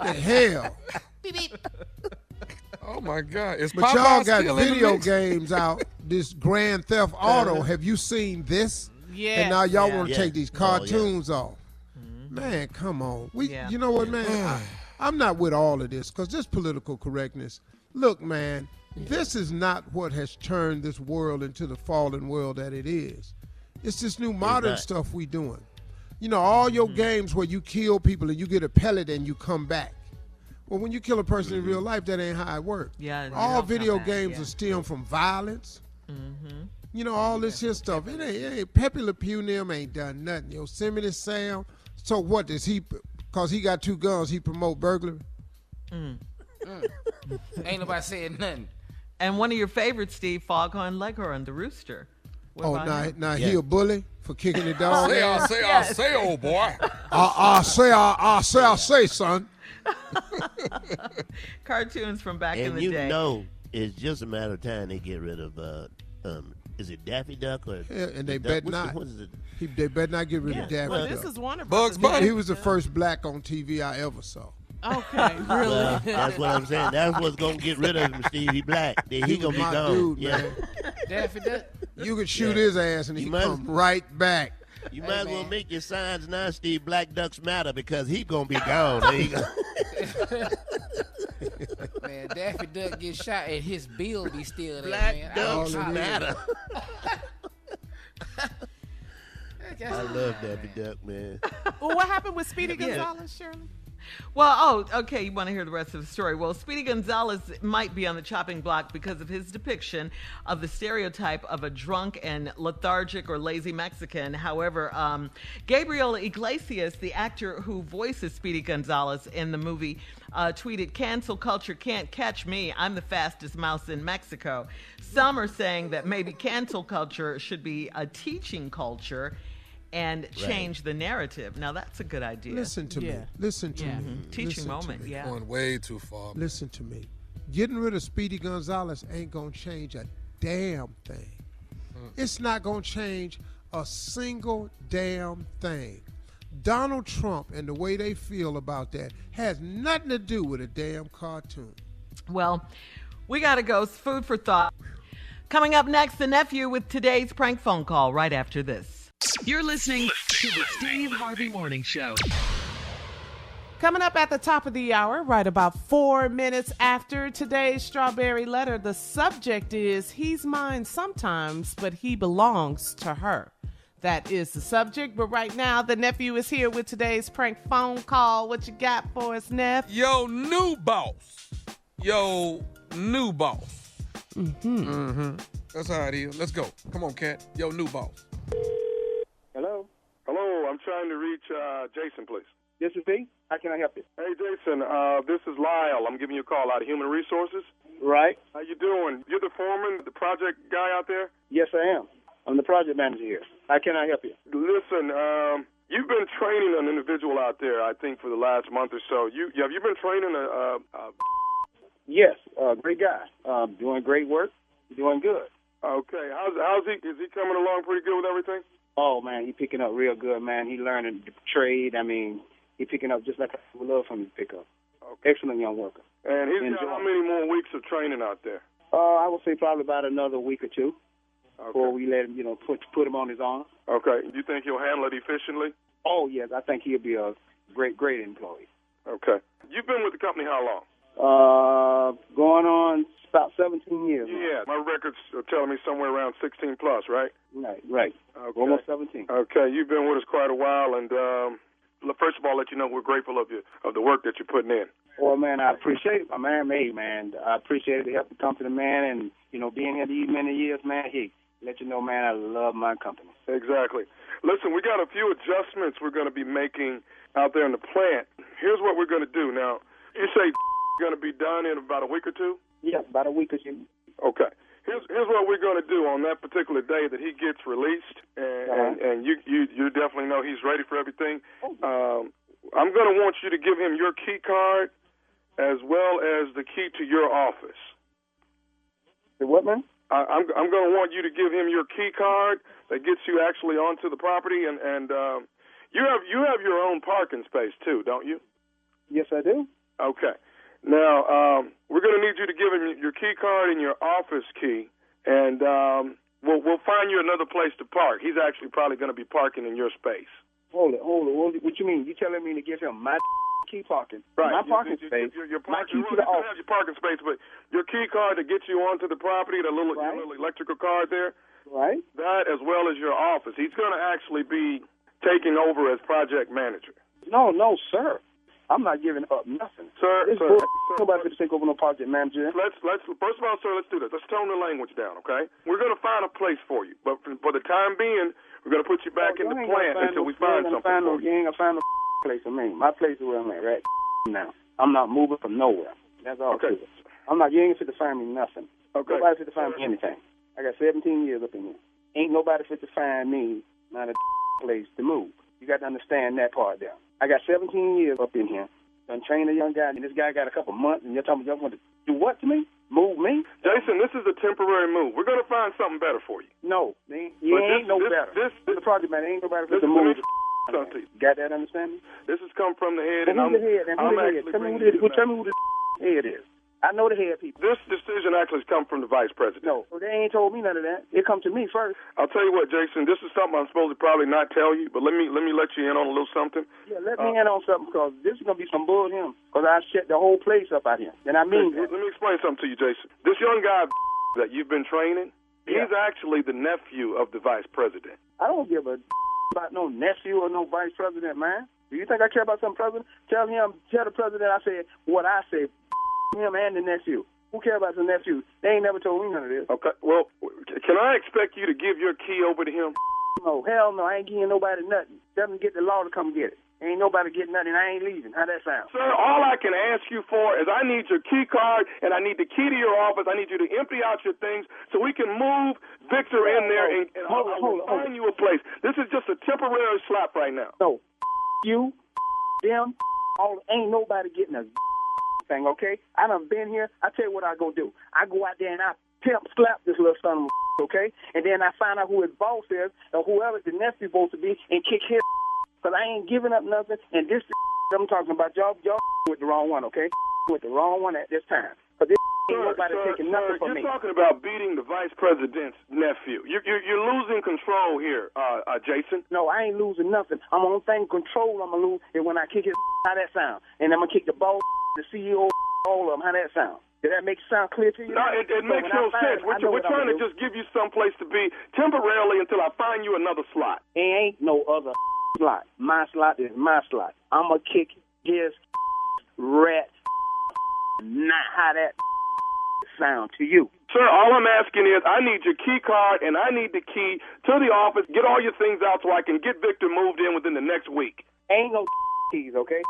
The hell. Oh my God! Is But Popeye y'all got still in the video mix? games out. This Grand Theft Auto. Have you seen this? Yeah. And now y'all want to Yeah. take these cartoons off. Man, come on. You know what, man? I'm not with all of this because this political correctness. Look, man, this is not what has turned this world into the fallen world that it is. It's this new modern stuff we doing. You know, all your games where you kill people and you get a pellet and you come back. Well, when you kill a person in real life, that ain't how it works. Yeah, all video games are still from violence. You know, all this here stuff. It ain't Pepe Le Pew and them ain't done nothing. Yosemite Sam. So what does he? Because he got 2 guns, he promote burglary. Ain't nobody saying nothing. And one of your favorites, Steve, Foghorn Leghorn, the rooster. What about him? He a bully for kicking the dog. I say, old boy. I say, son. Cartoons from back in and the you day. know, it's just a matter of time they get rid of. Is it Daffy Duck or? Yeah, and they Duck? bet What not. is it? They better not get rid of Daffy Well, Duck. this is Warner Bugs Brothers. Bunny. He was the first black on TV I ever saw. Okay, really? Well, that's what I'm saying. That's what's gonna get rid of him, Steve. He black. Then he was gonna be my gone. dude, yeah. man. Daffy Duck. You could shoot his ass and he You might- come right back. You might as well make your signs now, Steve. Black Ducks matter because he gonna be gone. There you go. Man, Daffy Duck get shot and his bill be still there, Black man. Ducks I matter. guess- I love Daffy Duck, man. Well, what happened with Speedy Gonzalez, Shirley? Well, okay, you want to hear the rest of the story. Well, Speedy Gonzalez might be on the chopping block because of his depiction of the stereotype of a drunk and lethargic or lazy Mexican. However, Gabriel Iglesias, the actor who voices Speedy Gonzalez in the movie, tweeted, "Cancel culture can't catch me. I'm the fastest mouse in Mexico." Some are saying that maybe cancel culture should be a teaching culture and change the narrative. Now, that's a good idea. Listen to me. Listen to me. Teaching Listen to moment, me. yeah. Going way too far. Listen to me. Getting rid of Speedy Gonzalez ain't going to change a damn thing. It's not going to change a single damn thing. Donald Trump and the way they feel about that has nothing to do with a damn cartoon. Well, we got to go. Food for thought. Coming up next, the nephew with today's prank phone call right after this. You're listening to the Steve Harvey Morning Show. Coming up at the top of the hour, right about 4 minutes after today's Strawberry Letter, the subject is, he's mine sometimes, but he belongs to her. That is the subject, but right now the nephew is here with today's prank phone call. What you got for us, Neff? Yo, new boss. That's how it is. Let's go. Come on, Cat. Yo, new boss. Hello? Hello, I'm trying to reach Jason, please. This is B. How can I help you? Hey, Jason, this is Lyle. I'm giving you a call out of Human Resources. Right. How you doing? You're the foreman, the project guy out there? Yes, I am. I'm the project manager here. How can I help you? Listen, you've been training an individual out there, I think, for the last month or so. Have you been training Yes, great guy. Doing great work. Doing good. Okay. How's he? Is he coming along pretty good with everything? Oh, man, he picking up real good, man. He learning the trade. I mean, he picking up just like I would love for him to pick up. Okay. Excellent young worker. And he's got how many more weeks of training out there? I would say probably about another week or two before we let him, put him on his own. Okay. Do you think he'll handle it efficiently? Oh, yes. I think he'll be a great employee. Okay. You've been with the company how long? Going on about 17 years. Yeah. My records are telling me somewhere around 16 plus, right? Right. Okay. Almost 17. Okay. You've been with us quite a while, and first of all, let you know we're grateful of the work that you're putting in. Well, man, I appreciate it, my man. Hey, man, I appreciate the help the company, man, and, being here these many years, man, hey, let you know, man, I love my company. Exactly. Listen, we got a few adjustments we're going to be making out there in the plant. Here's what we're going to do. Now, you say going to be done in about a week or two? Yes, about a week or two. Okay. Here's what we're going to do on that particular day that he gets released, and you definitely know he's ready for everything. I'm going to want you to give him your key card as well as the key to your office. The what, man? I'm going to want you to give him your key card that gets you actually onto the property, and you have your own parking space too, don't you? Yes, I do. Okay. Now, we're going to need you to give him your key card and your office key, and we'll find you another place to park. He's actually probably going to be parking in your space. Hold it. What you mean? You telling me to give him my key parking? Right. My parking space. My key to the office. Have your parking space, but your key card to get you onto the property, your little electrical card there. Right. That as well as your office. He's going to actually be taking over as project manager. No, sir. I'm not giving up nothing. Sir. Nobody could take over no project manager. Let's first of all, sir, let's do this. Let's tone the language down, okay? We're going to find a place for you, but for the time being, we're going to put you back in the plant until we find something for you. You ain't going to find no place for me. My place is where I'm at right now. I'm not moving from nowhere. That's all. Okay. You ain't fit to find me nothing. Okay. Nobody fit to find me anything. I got 17 years up in here. Ain't nobody fit to find me not a place to move. You got to understand that part there. I got 17 years up in here. Done trained a young guy, and this guy got a couple months, and you're talking about you want to do what to me? Move me? Jason, this is a temporary move. We're going to find something better for you. No, you ain't no better. This the project man ain't no better for the move. Got that understanding? This has come from the head, and I'm actually Tell me who the head is. I know the head people. This decision actually has come from the vice president. No, they ain't told me none of that. It come to me first. I'll tell you what, Jason, this is something I'm supposed to probably not tell you, but let me let you in on a little something. Yeah, let me in on something, because this is going to be some bull him, because I shut the whole place up out here. And I mean... Let me explain something to you, Jason. This young guy that you've been training, he's actually the nephew of the vice president. I don't give a about no nephew or no vice president, man. Do you think I care about some president? Tell the president I said what I said, him and the nephew. Who cares about the nephew? They ain't never told me none of this. Okay, well, can I expect you to give your key over to him? No, hell no, I ain't giving nobody nothing. Tell them to get the law to come get it. Ain't nobody getting nothing, I ain't leaving. How that sound? Sir, all I can ask you for is I need your key card, and I need the key to your office. I need you to empty out your things so we can move Victor in there and find you a place. This is just a temporary slap right now. No, you, them, ain't nobody getting a thing, okay? I done been here. I tell you what I go do. I go out there and I pimp slap this little son of a okay? And then I find out who his boss is or whoever the nephew supposed to be and kick his because I ain't giving up nothing. And this I'm talking about, y'all with the wrong one, okay? With the wrong one at this time. Because this ain't nobody taking nothing from me. You're talking about beating the vice president's nephew. You're losing control here, Jason. No, I ain't losing nothing. I'm on thing control I'm going to lose is when I kick his how that sound. And I'm going to kick the boss, the CEO, all of them. How that sound? Did that make it sound clear to you? No, it makes no sense. We're trying to just give you some place to be temporarily until I find you another slot. There ain't no other slot. My slot is my slot. I'm going to kick his rat, not how that sound to you. Sir, all I'm asking is I need your key card and I need the key to the office. Get all your things out so I can get Victor moved in within the next week. Ain't no keys, okay?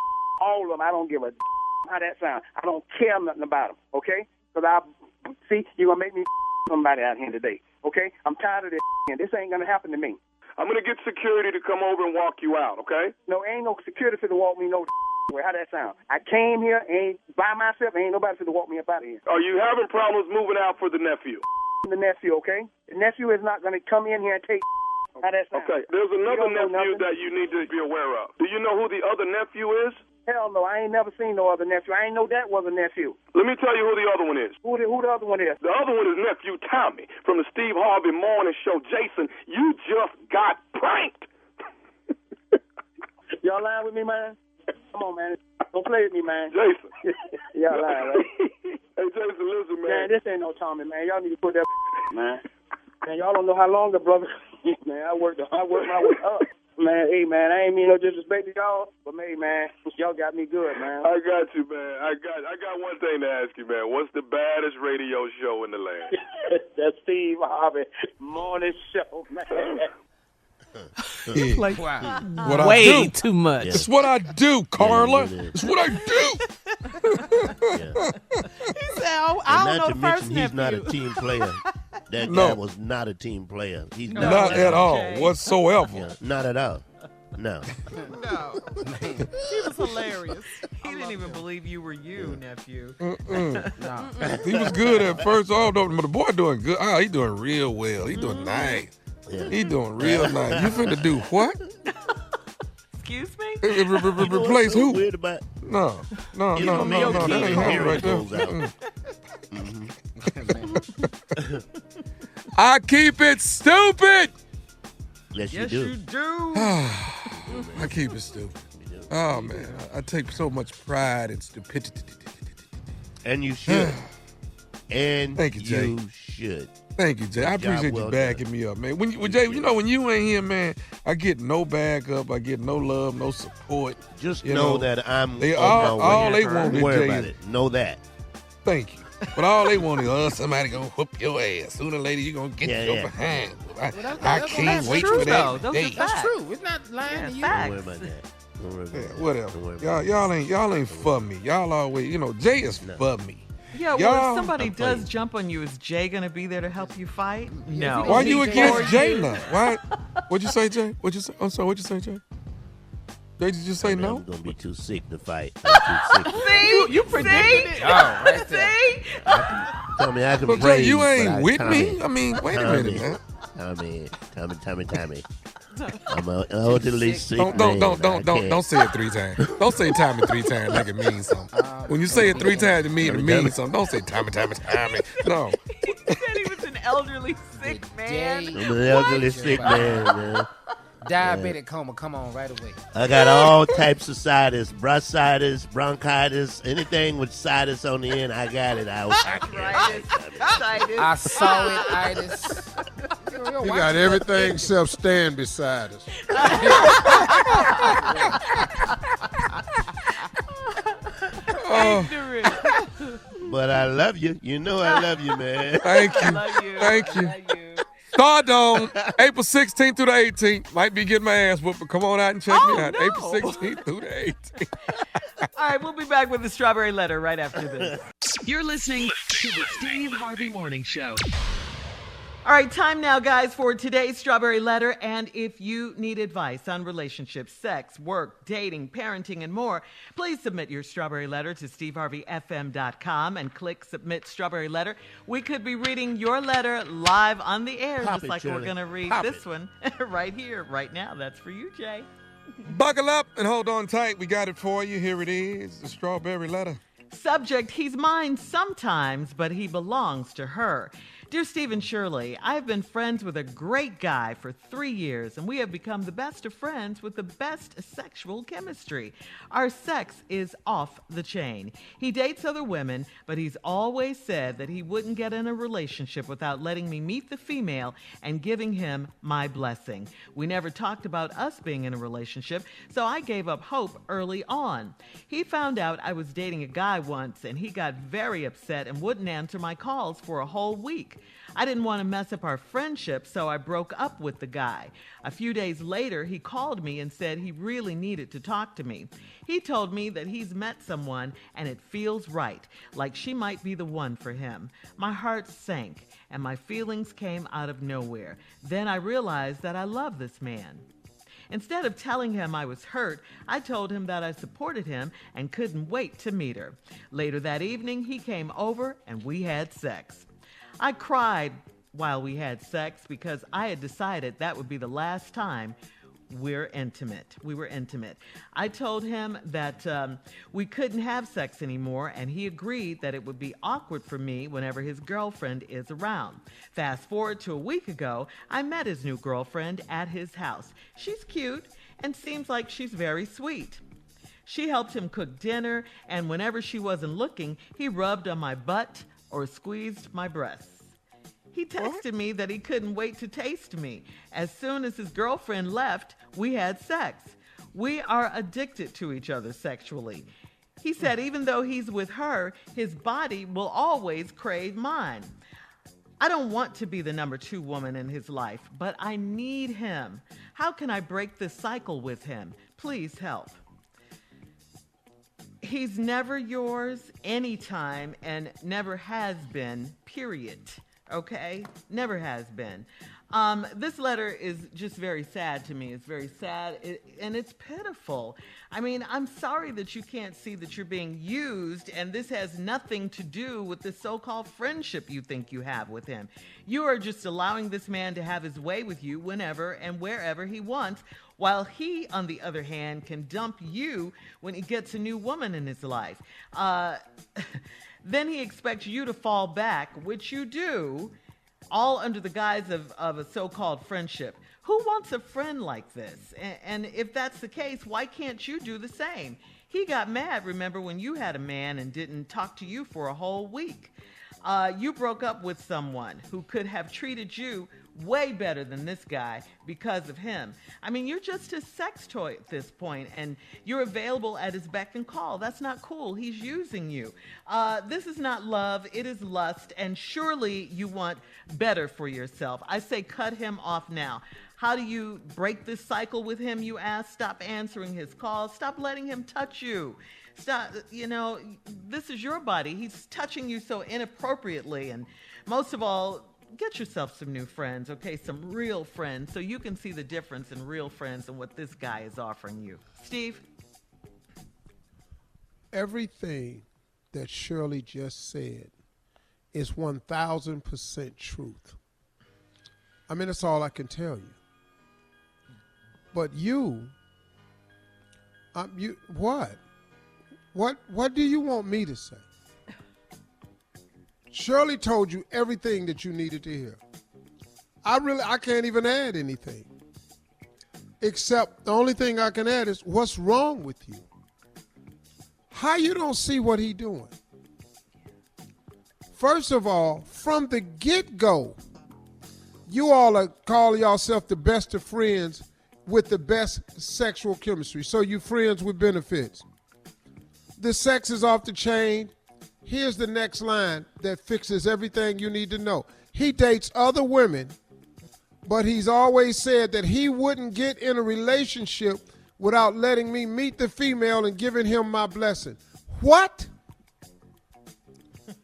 All of them, I don't give a how that sound. I don't care nothing about them, okay? Because you're going to make me somebody out here today, okay? I'm tired of this and this ain't going to happen to me. I'm going to get security to come over and walk you out, okay? No, ain't no security to walk me no way. How that sound? I came here ain't by myself. Ain't nobody to walk me up out of here. Are you having problems moving out for the nephew? The nephew, okay? The nephew is not going to come in here and take how that sound. Okay, there's another nephew that you need to be aware of. Do you know who the other nephew is? Hell no, I ain't never seen no other nephew. I ain't know that was a nephew. Let me tell you who the other one is. Who the other one is? The other one is Nephew Tommy from the Steve Harvey Morning Show. Jason, you just got pranked. Y'all lying with me, man? Come on, man. Don't play with me, man. Jason. Y'all lying, right? Hey, Jason, listen, man. Man, this ain't no Tommy, man. Y'all need to put that man. Man, y'all don't know how long the brother. Man, I worked my way up. Man, hey, man, I ain't mean no disrespect to y'all, but hey, man, y'all got me good, man. I got you, man. I got one thing to ask you, man. What's the baddest radio show in the land? The Steve Harvey Morning Show, man. It's like What way I do. too much. It's what I do, Carla. It's what I do. He said, I don't know the first nephew. He's not a team player. That guy was not a team player. He's not at all, whatsoever. Yeah, not at all. No. No. He was hilarious. He didn't even believe you were you, nephew. No. He was good at first. Oh, but the boy doing good. Oh, he doing real well. He doing nice. Yeah. He doing real nice. You finna do what? Excuse me? Replace who? Weird about No. That ain't happening right there. I keep it stupid. Yes, you do. I keep it stupid. Oh, man. I take so much pride in stupidity. And you should. And Thank you, Jay. You should. Thank you, Jay. I appreciate you backing me up, man. Jay, when you ain't here, man, I get no back up. I get no love, no support. Just know that I'm all my way. they want Don't worry Jay about it. Know that. Thank you. But all they want is somebody gonna whoop your ass. Sooner or later, you gonna get your behind. I can't wait for that day. That's true. It's not lying to you. Don't worry about that. Whatever. Y'all ain't for me. Y'all always, Jay is for me. Yeah, well, if somebody does jump on you, is Jay going to be there to help you fight? No. Why you against Jay now? Why? What'd you say, Jay? What'd you say? I'm sorry, what'd you say, Jay? Did you just say no? I'm going to be too sick to fight. I'm too sick to fight. You predicted it. Right there. See? Tell me I can But praise, Jay, you ain't with Tommy, me? I mean, wait a minute, man. Tommy. I'm an elderly sick man. Don't say it 3 times. Don't say Tommy 3 times like it means something. When you say it 3 times, it means something. Don't say Tommy. No. He said he was an elderly sick man. I'm an elderly sick man. Diabetic coma, come on right away. I got all types of situs, bursitis, bronchitis, anything with situs on the end, I got it. I saw it, itis. You got everything except stand beside us. But I love you. You know I love you, man. Thank you. Thank you. Stardome, April 16th through the 18th. Might be getting my ass whooped, but come on out and check me out. No. April 16th through the 18th. All right, we'll be back with the Strawberry Letter right after this. You're listening to the Steve Harvey Morning Show. All right, time now, guys, for today's Strawberry Letter. And if you need advice on relationships, sex, work, dating, parenting, and more, please submit your Strawberry Letter to steveharveyfm.com and click Submit Strawberry Letter. We could be reading your letter live on the air, just like we're going to read this one right here, right now. That's for you, Jay. Buckle up and hold on tight. We got it for you. Here it is, the Strawberry Letter. Subject, he's mine sometimes, but he belongs to her. Dear Steve and Shirley, I have been friends with a great guy for 3 years, and we have become the best of friends with the best sexual chemistry. Our sex is off the chain. He dates other women, but he's always said that he wouldn't get in a relationship without letting me meet the female and giving him my blessing. We never talked about us being in a relationship, so I gave up hope early on. He found out I was dating a guy once, and he got very upset and wouldn't answer my calls for a whole week. I didn't want to mess up our friendship, so I broke up with the guy. A few days later, he called me and said he really needed to talk to me. He told me that he's met someone and it feels right, like she might be the one for him. My heart sank and my feelings came out of nowhere. Then I realized that I love this man. Instead of telling him I was hurt, I told him that I supported him and couldn't wait to meet her. Later that evening, he came over and we had sex. I cried while we had sex because I had decided that would be the last time we were intimate. I told him that we couldn't have sex anymore, and he agreed that it would be awkward for me whenever his girlfriend is around. Fast forward to a week ago, I met his new girlfriend at his house. She's cute and seems like she's very sweet. She helped him cook dinner, and whenever she wasn't looking, he rubbed on my butt or squeezed my breasts. He texted me that he couldn't wait to taste me. As soon as his girlfriend left, we had sex. We are addicted to each other sexually. He said even though he's with her, his body will always crave mine. I don't want to be the number 2 woman in his life, but I need him. How can I break this cycle with him? Please help. He's never yours anytime and never has been, period. Okay? Never has been. This letter is just very sad to me. It's very sad, and it's pitiful. I mean, I'm sorry that you can't see that you're being used, and this has nothing to do with the so-called friendship you think you have with him. You are just allowing this man to have his way with you whenever and wherever he wants, while he, on the other hand, can dump you when he gets a new woman in his life. Then he expects you to fall back, which you do, all under the guise of a so-called friendship. Who wants a friend like this? And if that's the case, why can't you do the same? He got mad, remember, when you had a man and didn't talk to you for a whole week. You broke up with someone who could have treated you way better than this guy because of him. I mean, you're just his sex toy at this point, and you're available at his beck and call. That's not cool. He's using you. This is not love. It is lust, and surely you want better for yourself. I say cut him off now. How do you break this cycle with him, you ask? Stop answering his calls. Stop letting him touch you. Stop, this is your body. He's touching you so inappropriately. And most of all, get yourself some new friends, okay? Some real friends, so you can see the difference in real friends and what this guy is offering you. Steve? Everything that Shirley just said is 1,000% truth. I mean, that's all I can tell you. But what? What do you want me to say? Shirley told you everything that you needed to hear. I can't even add anything. Except the only thing I can add is what's wrong with you? How you don't see what he doing? First of all, from the get-go, you all are calling yourself the best of friends with the best sexual chemistry. So you friends with benefits. The sex is off the chain. Here's the next line that fixes everything you need to know. He dates other women, but he's always said that he wouldn't get in a relationship without letting me meet the female and giving him my blessing. What?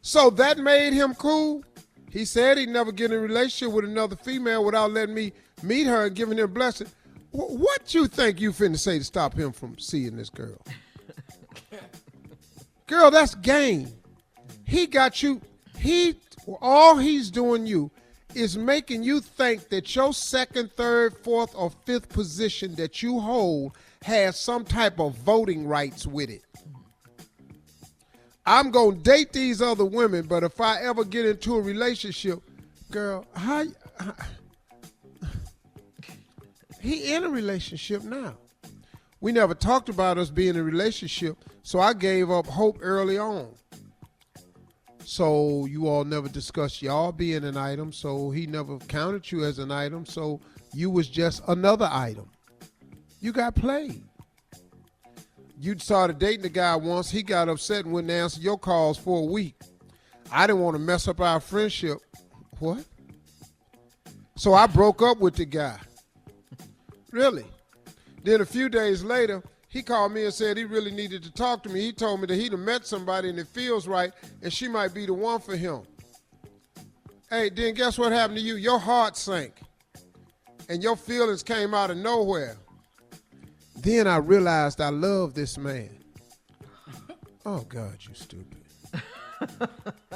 So that made him cool? He said he'd never get in a relationship with another female without letting me meet her and giving him a blessing. What you think you finna say to stop him from seeing this girl? Girl, that's game. He got you. All he's doing you is making you think that your second, third, fourth, or fifth position that you hold has some type of voting rights with it. I'm going to date these other women, but if I ever get into a relationship, Girl, he in a relationship now. We never talked about us being in a relationship, so I gave up hope early on. So you all never discussed y'all being an item, so he never counted you as an item, so you was just another item. You got played. You started dating the guy once, he got upset and wouldn't answer your calls for a week. I didn't want to mess up our friendship. What? So I broke up with the guy. Really? Then a few days later, he called me and said he really needed to talk to me. He told me that he'd have met somebody and it feels right and she might be the one for him. Hey, then guess what happened to you? Your heart sank and your feelings came out of nowhere. Then I realized I love this man. Oh, God, you stupid.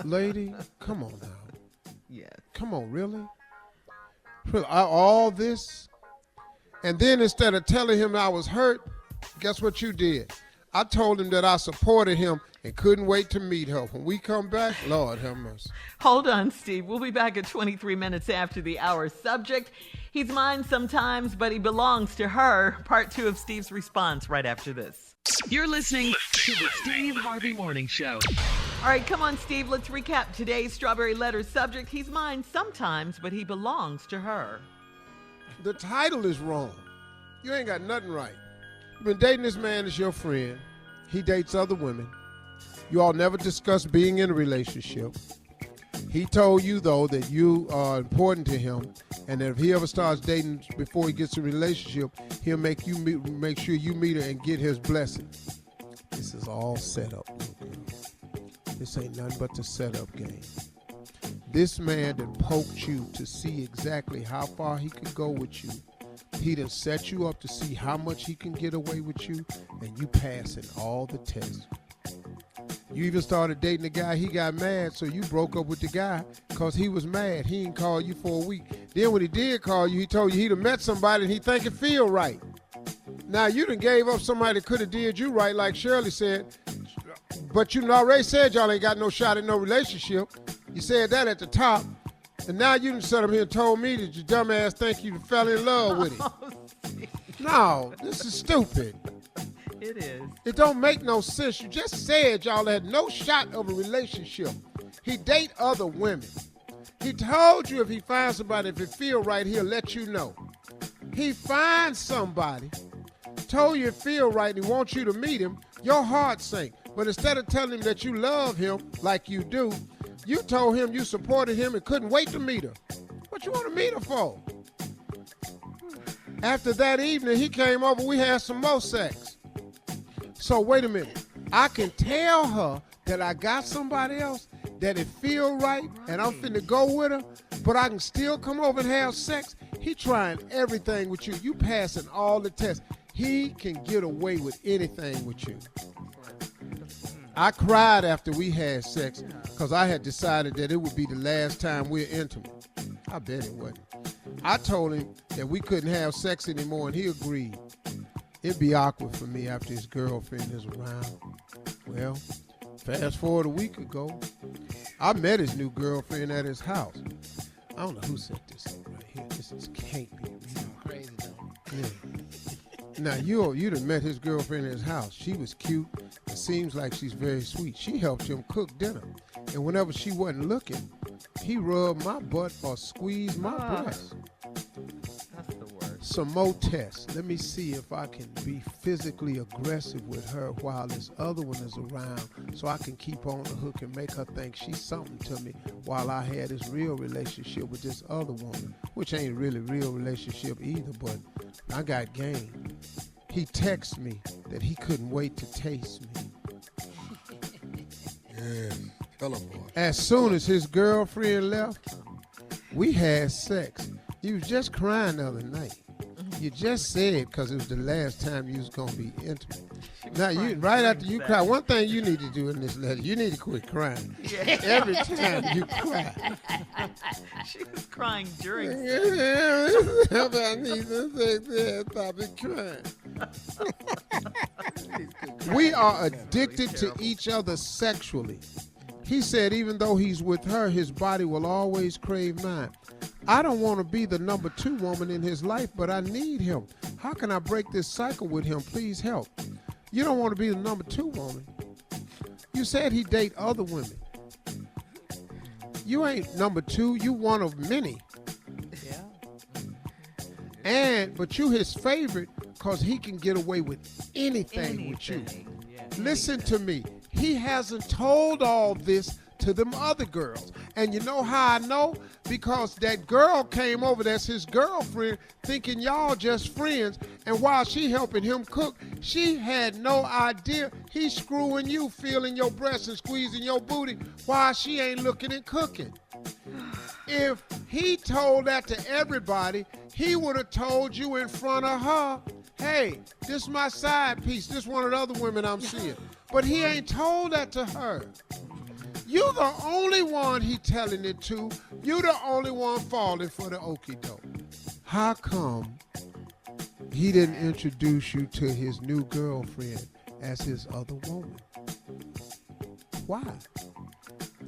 Lady, come on now. Yes. Come on, really? All this? And then instead of telling him I was hurt, guess what you did? I told him that I supported him and couldn't wait to meet her. When we come back, Lord have mercy. Hold on, Steve. We'll be back at 23 minutes after the hour. Subject, he's mine sometimes, but he belongs to her. Part 2 of Steve's response right after this. You're listening to the Steve Harvey Morning Show. All right, come on, Steve. Let's recap today's Strawberry Letter. Subject, he's mine sometimes, but he belongs to her. The title is wrong. You ain't got nothing right. You've been dating this man as your friend. He dates other women. You all never discuss being in a relationship. He told you, though, that you are important to him and that if he ever starts dating before he gets a relationship, he'll make sure you meet her and get his blessing. This is all set up, little girl. This ain't nothing but the setup game. This man that poked you to see exactly how far he could go with you. He done set you up to see how much he can get away with you, and you passing all the tests. You even started dating a guy, he got mad, so you broke up with the guy because he was mad. He didn't call you for a week. Then when he did call you, he told you he'd have met somebody and he think it feel right. Now, you done gave up somebody that could have did you right, like Shirley said, but you already said y'all ain't got no shot at no relationship. You said that at the top. And now you done sat up here and told me that your dumb ass think you fell in love with him. No, this is stupid. It is. It don't make no sense. You just said y'all had no shot of a relationship. He date other women. He told you if he finds somebody, if it feel right, he'll let you know. He finds somebody, told you it feel right, and he wants you to meet him, your heart sank. But instead of telling him that you love him like you do, you told him you supported him and couldn't wait to meet her. What you want to meet her for? After that evening, he came over, we had some more sex. So wait a minute. I can tell her that I got somebody else, that it feel right, and I'm finna go with her, but I can still come over and have sex. He trying everything with you. You passing all the tests. He can get away with anything with you. I cried after we had sex because I had decided that it would be the last time we're intimate. I bet it wasn't. I told him that we couldn't have sex anymore, and he agreed. It'd be awkward for me after his girlfriend is around. Well, fast forward a week ago, I met his new girlfriend at his house. I don't know who set this up right here. This can't be real. Crazy though. Yeah. Now, you'd have met his girlfriend at his house. She was cute. It seems like she's very sweet. She helped him cook dinner. And whenever she wasn't looking, he rubbed my butt or squeezed my breast. That's the worst. Some more tests. Let me see if I can be physically aggressive with her while this other one is around so I can keep on the hook and make her think she's something to me while I had this real relationship with this other woman, which ain't really real relationship either, but I got game. He texted me that he couldn't wait to taste me. Yeah, tell him, boy. As soon as his girlfriend left, we had sex. You was just crying the other night. You just said because it was the last time you was going to be intimate. Now, right after you cry, one thing you need to do in this letter, you need to quit crying. Yeah. Every time you cry. She was crying during sex. I need to say stop it crying. We are addicted to each other sexually. He said even though he's with her, his body will always crave mine. I don't want to be the number 2 woman in his life, but I need him. How can I break this cycle with him? Please help. You don't want to be the number 2 woman. You said he date other women. You ain't number 2. You one of many. But you his favorite because he can get away with anything with you. Yeah. Listen to me. He hasn't told all this to them other girls. And you know how I know? Because that girl came over, that's his girlfriend, thinking y'all just friends. And while she helping him cook, she had no idea he's screwing you, feeling your breasts and squeezing your booty while she ain't looking and cooking. If he told that to everybody, he would have told you in front of her, hey, this is my side piece. This one of the other women I'm seeing. But he ain't told that to her. You the only one he telling it to. You the only one falling for the okie doke. How come he didn't introduce you to his new girlfriend as his other woman? Why?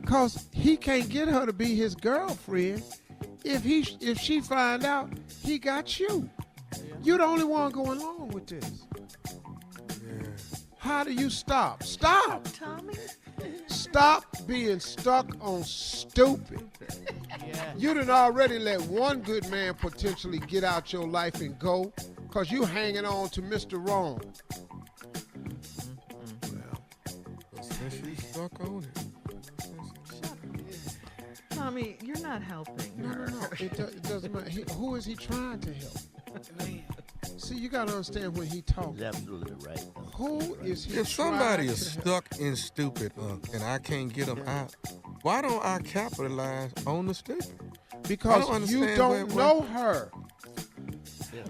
Because he can't get her to be his girlfriend if she find out he got you. You're the only one going along with this. Yeah. How do you stop? Stop! Tommy? Stop being stuck on stupid. Yeah. You done already let one good man potentially get out your life and go because you hanging on to Mr. Wrong. Well, since she's stuck on it. Tommy, you're not helping her. No. It doesn't matter. Who is he trying to help? See, you got to understand when he talks. He's absolutely right. Who is he If somebody is stuck in stupid and I can't get them out, why don't I capitalize on the stupid? Because you don't know her.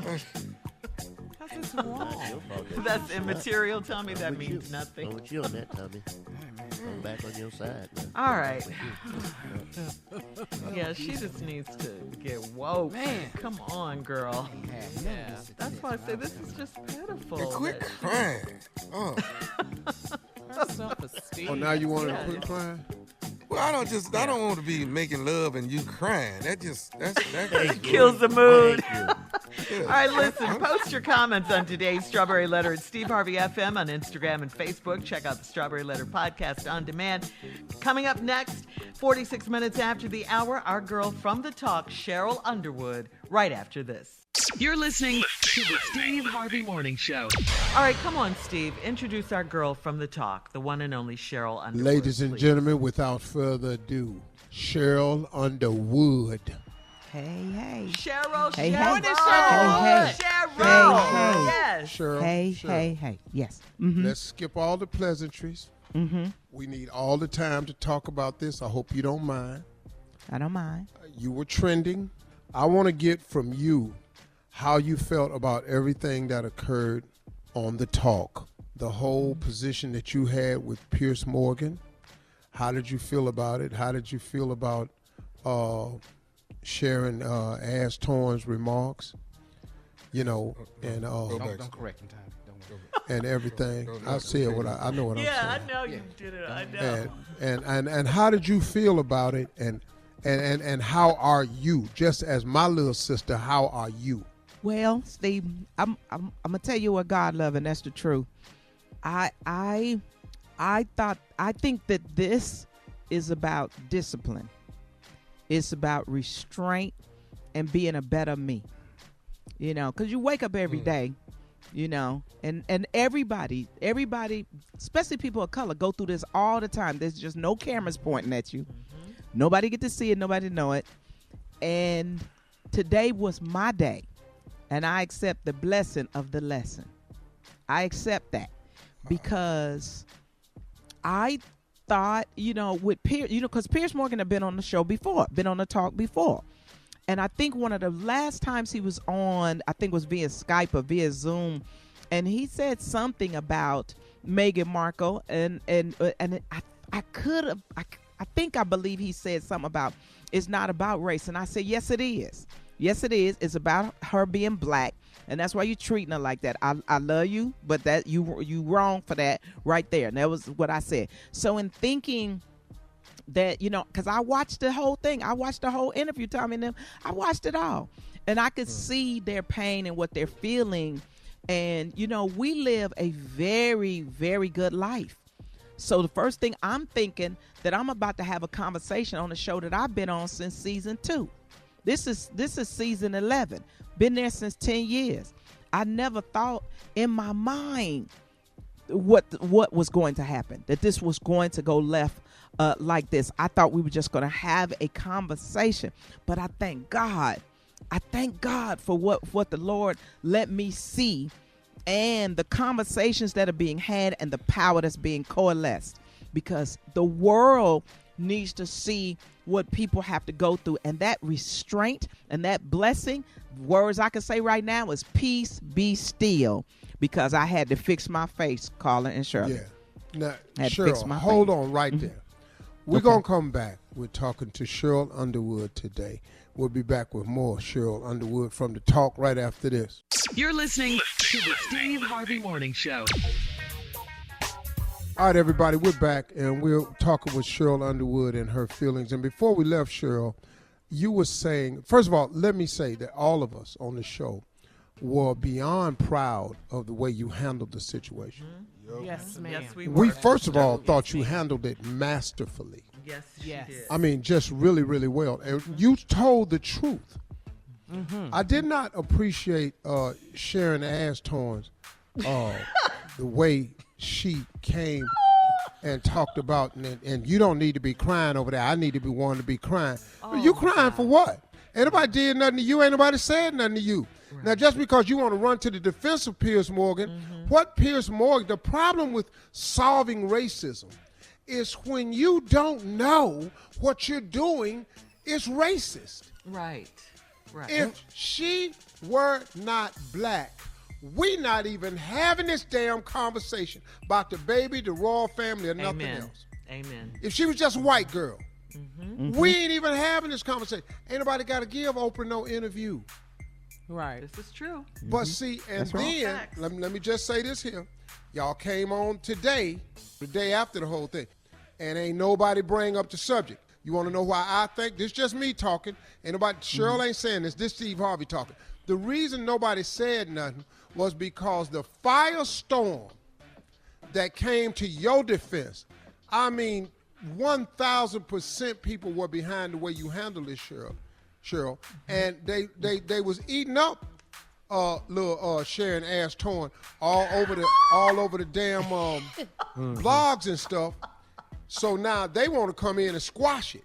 That's wrong. That's immaterial, Tommy. That means nothing. I'm with you on that, Tommy. I'm back on your side, man. All right. Yeah, she just needs to get woke. Man. Come on, girl. Yeah. That's why I say this is just pitiful. And quit crying. Oh. Her self-esteem. Oh, now you want to quit crying? Well, I don't want to be making love and you crying. That kills the mood. All right, listen, post your comments on today's Strawberry Letter at Steve Harvey FM on Instagram and Facebook. Check out the Strawberry Letter podcast on demand. Coming up next, 46 minutes after the hour, our girl from the talk, Sheryl Underwood, right after this. You're listening to the Steve Harvey Morning Show. All right, come on, Steve. Introduce our girl from the talk, the one and only Sheryl Underwood. Ladies and gentlemen, without further ado, Sheryl Underwood. Hey. Cheryl, hey, Cheryl. Hey. Cheryl. Hey. Yes. Cheryl. Hey. Yes. Mm-hmm. Let's skip all the pleasantries. Mm-hmm. We need all the time to talk about this. I hope you don't mind. I don't mind. You were trending. I want to get from you how you felt about everything that occurred on the talk. The whole position that you had with Piers Morgan. How did you feel about it? How did you feel about Sharon Osborne's remarks? You know, and don't correct him, Tommy. and everything. I said what I know what I'm saying. Yeah, I know you did it. I know. And how did you feel about it? And how are you? Just as my little sister, how are you? Well, Steve, I'm gonna tell you what God loves, and that's the truth. I think that this is about discipline. It's about restraint and being a better me. You know, because you wake up every day, you know, and everybody, especially people of color, go through this all the time. There's just no cameras pointing at you. Mm-hmm. Nobody get to see it. Nobody know it. And today was my day. And I accept the blessing of the lesson. I accept that because I thought, you know, with Piers, you know, because Piers Morgan had been on the show before, been on the talk before. And I think one of the last times he was on, I think was via Skype or via Zoom, and he said something about Meghan Markle, and I believe he said something about it's not about race, and I said yes it is. Yes, it is. It's about her being black, and that's why you're treating her like that. I love you, but that you wrong for that right there. And that was what I said. So in thinking that, because I watched the whole thing. I watched the whole interview, Tommy and them. I watched it all. And I could see their pain and what they're feeling. And, we live a very, very good life. So the first thing I'm thinking that I'm about to have a conversation on a show that I've been on since season 2. This is season 11. Been there since 10 years. I never thought in my mind what was going to happen, that this was going to go left like this. I thought we were just going to have a conversation, but I thank God. I thank God for what the Lord let me see, and the conversations that are being had and the power that's being coalesced, because the world needs to see what people have to go through, and that restraint and that blessing. Words I can say right now is peace be still, because I had to fix my face, Carla and Shirley. Yeah. Now, had to fix Cheryl, my hold face. on right there. We're going to come back. We're talking to Sheryl Underwood today. We'll be back with more Sheryl Underwood from the talk right after this. You're listening to the Steve Harvey Morning Show. All right, everybody, we're back, and we're talking with Sheryl Underwood and her feelings. And before we left, Sheryl, you were saying, first of all, let me say that all of us on the show were beyond proud of the way you handled the situation. Yes, ma'am. Yes, We first of all thought you handled it masterfully. Yes, Yes. she did. I mean, just really, really well. And you told the truth. I did not appreciate Sharon Osborne's the way she came and talked about, and you don't need to be crying over there. I need to be one to be crying. You crying for what? Ain't nobody did nothing to you. Ain't nobody said nothing to you. Right. Now, just because you want to run to the defense of Piers Morgan, what Piers Morgan, the problem with solving racism is when you don't know what you're doing is racist. Right. If she were not black, we not even having this damn conversation about the baby, the royal family, or nothing else. Amen. If she was just a white girl, we ain't even having this conversation. Ain't nobody got to give Oprah no interview. Right. This is true. But see, and then, let me just say this here. Y'all came on today, the day after the whole thing, and ain't nobody bring up the subject. You want to know why I think? This just me talking. Ain't nobody, Cheryl ain't saying this. This Steve Harvey talking. The reason nobody said nothing was because the firestorm that came to your defense, I mean, 1,000% people were behind the way you handled this, Cheryl. And they was eating up little Sharon Osborne all over the damn blogs and stuff. So now they want to come in and squash it.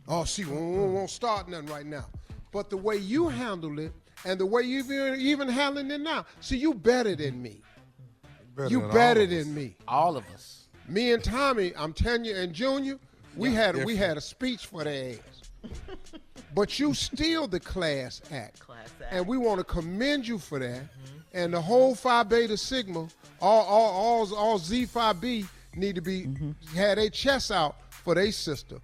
Oh, see, we won't start nothing right now. But the way you handled it and the way you've even handling it now, see, you better than me. You better than me. All of us. Me and Tommy, I'm telling you, and Junior, we had a speech for their ass. But you still the class act. And we want to commend you for that. And the whole Phi Beta Sigma, all Z Phi B need to be had their chests out for their sister.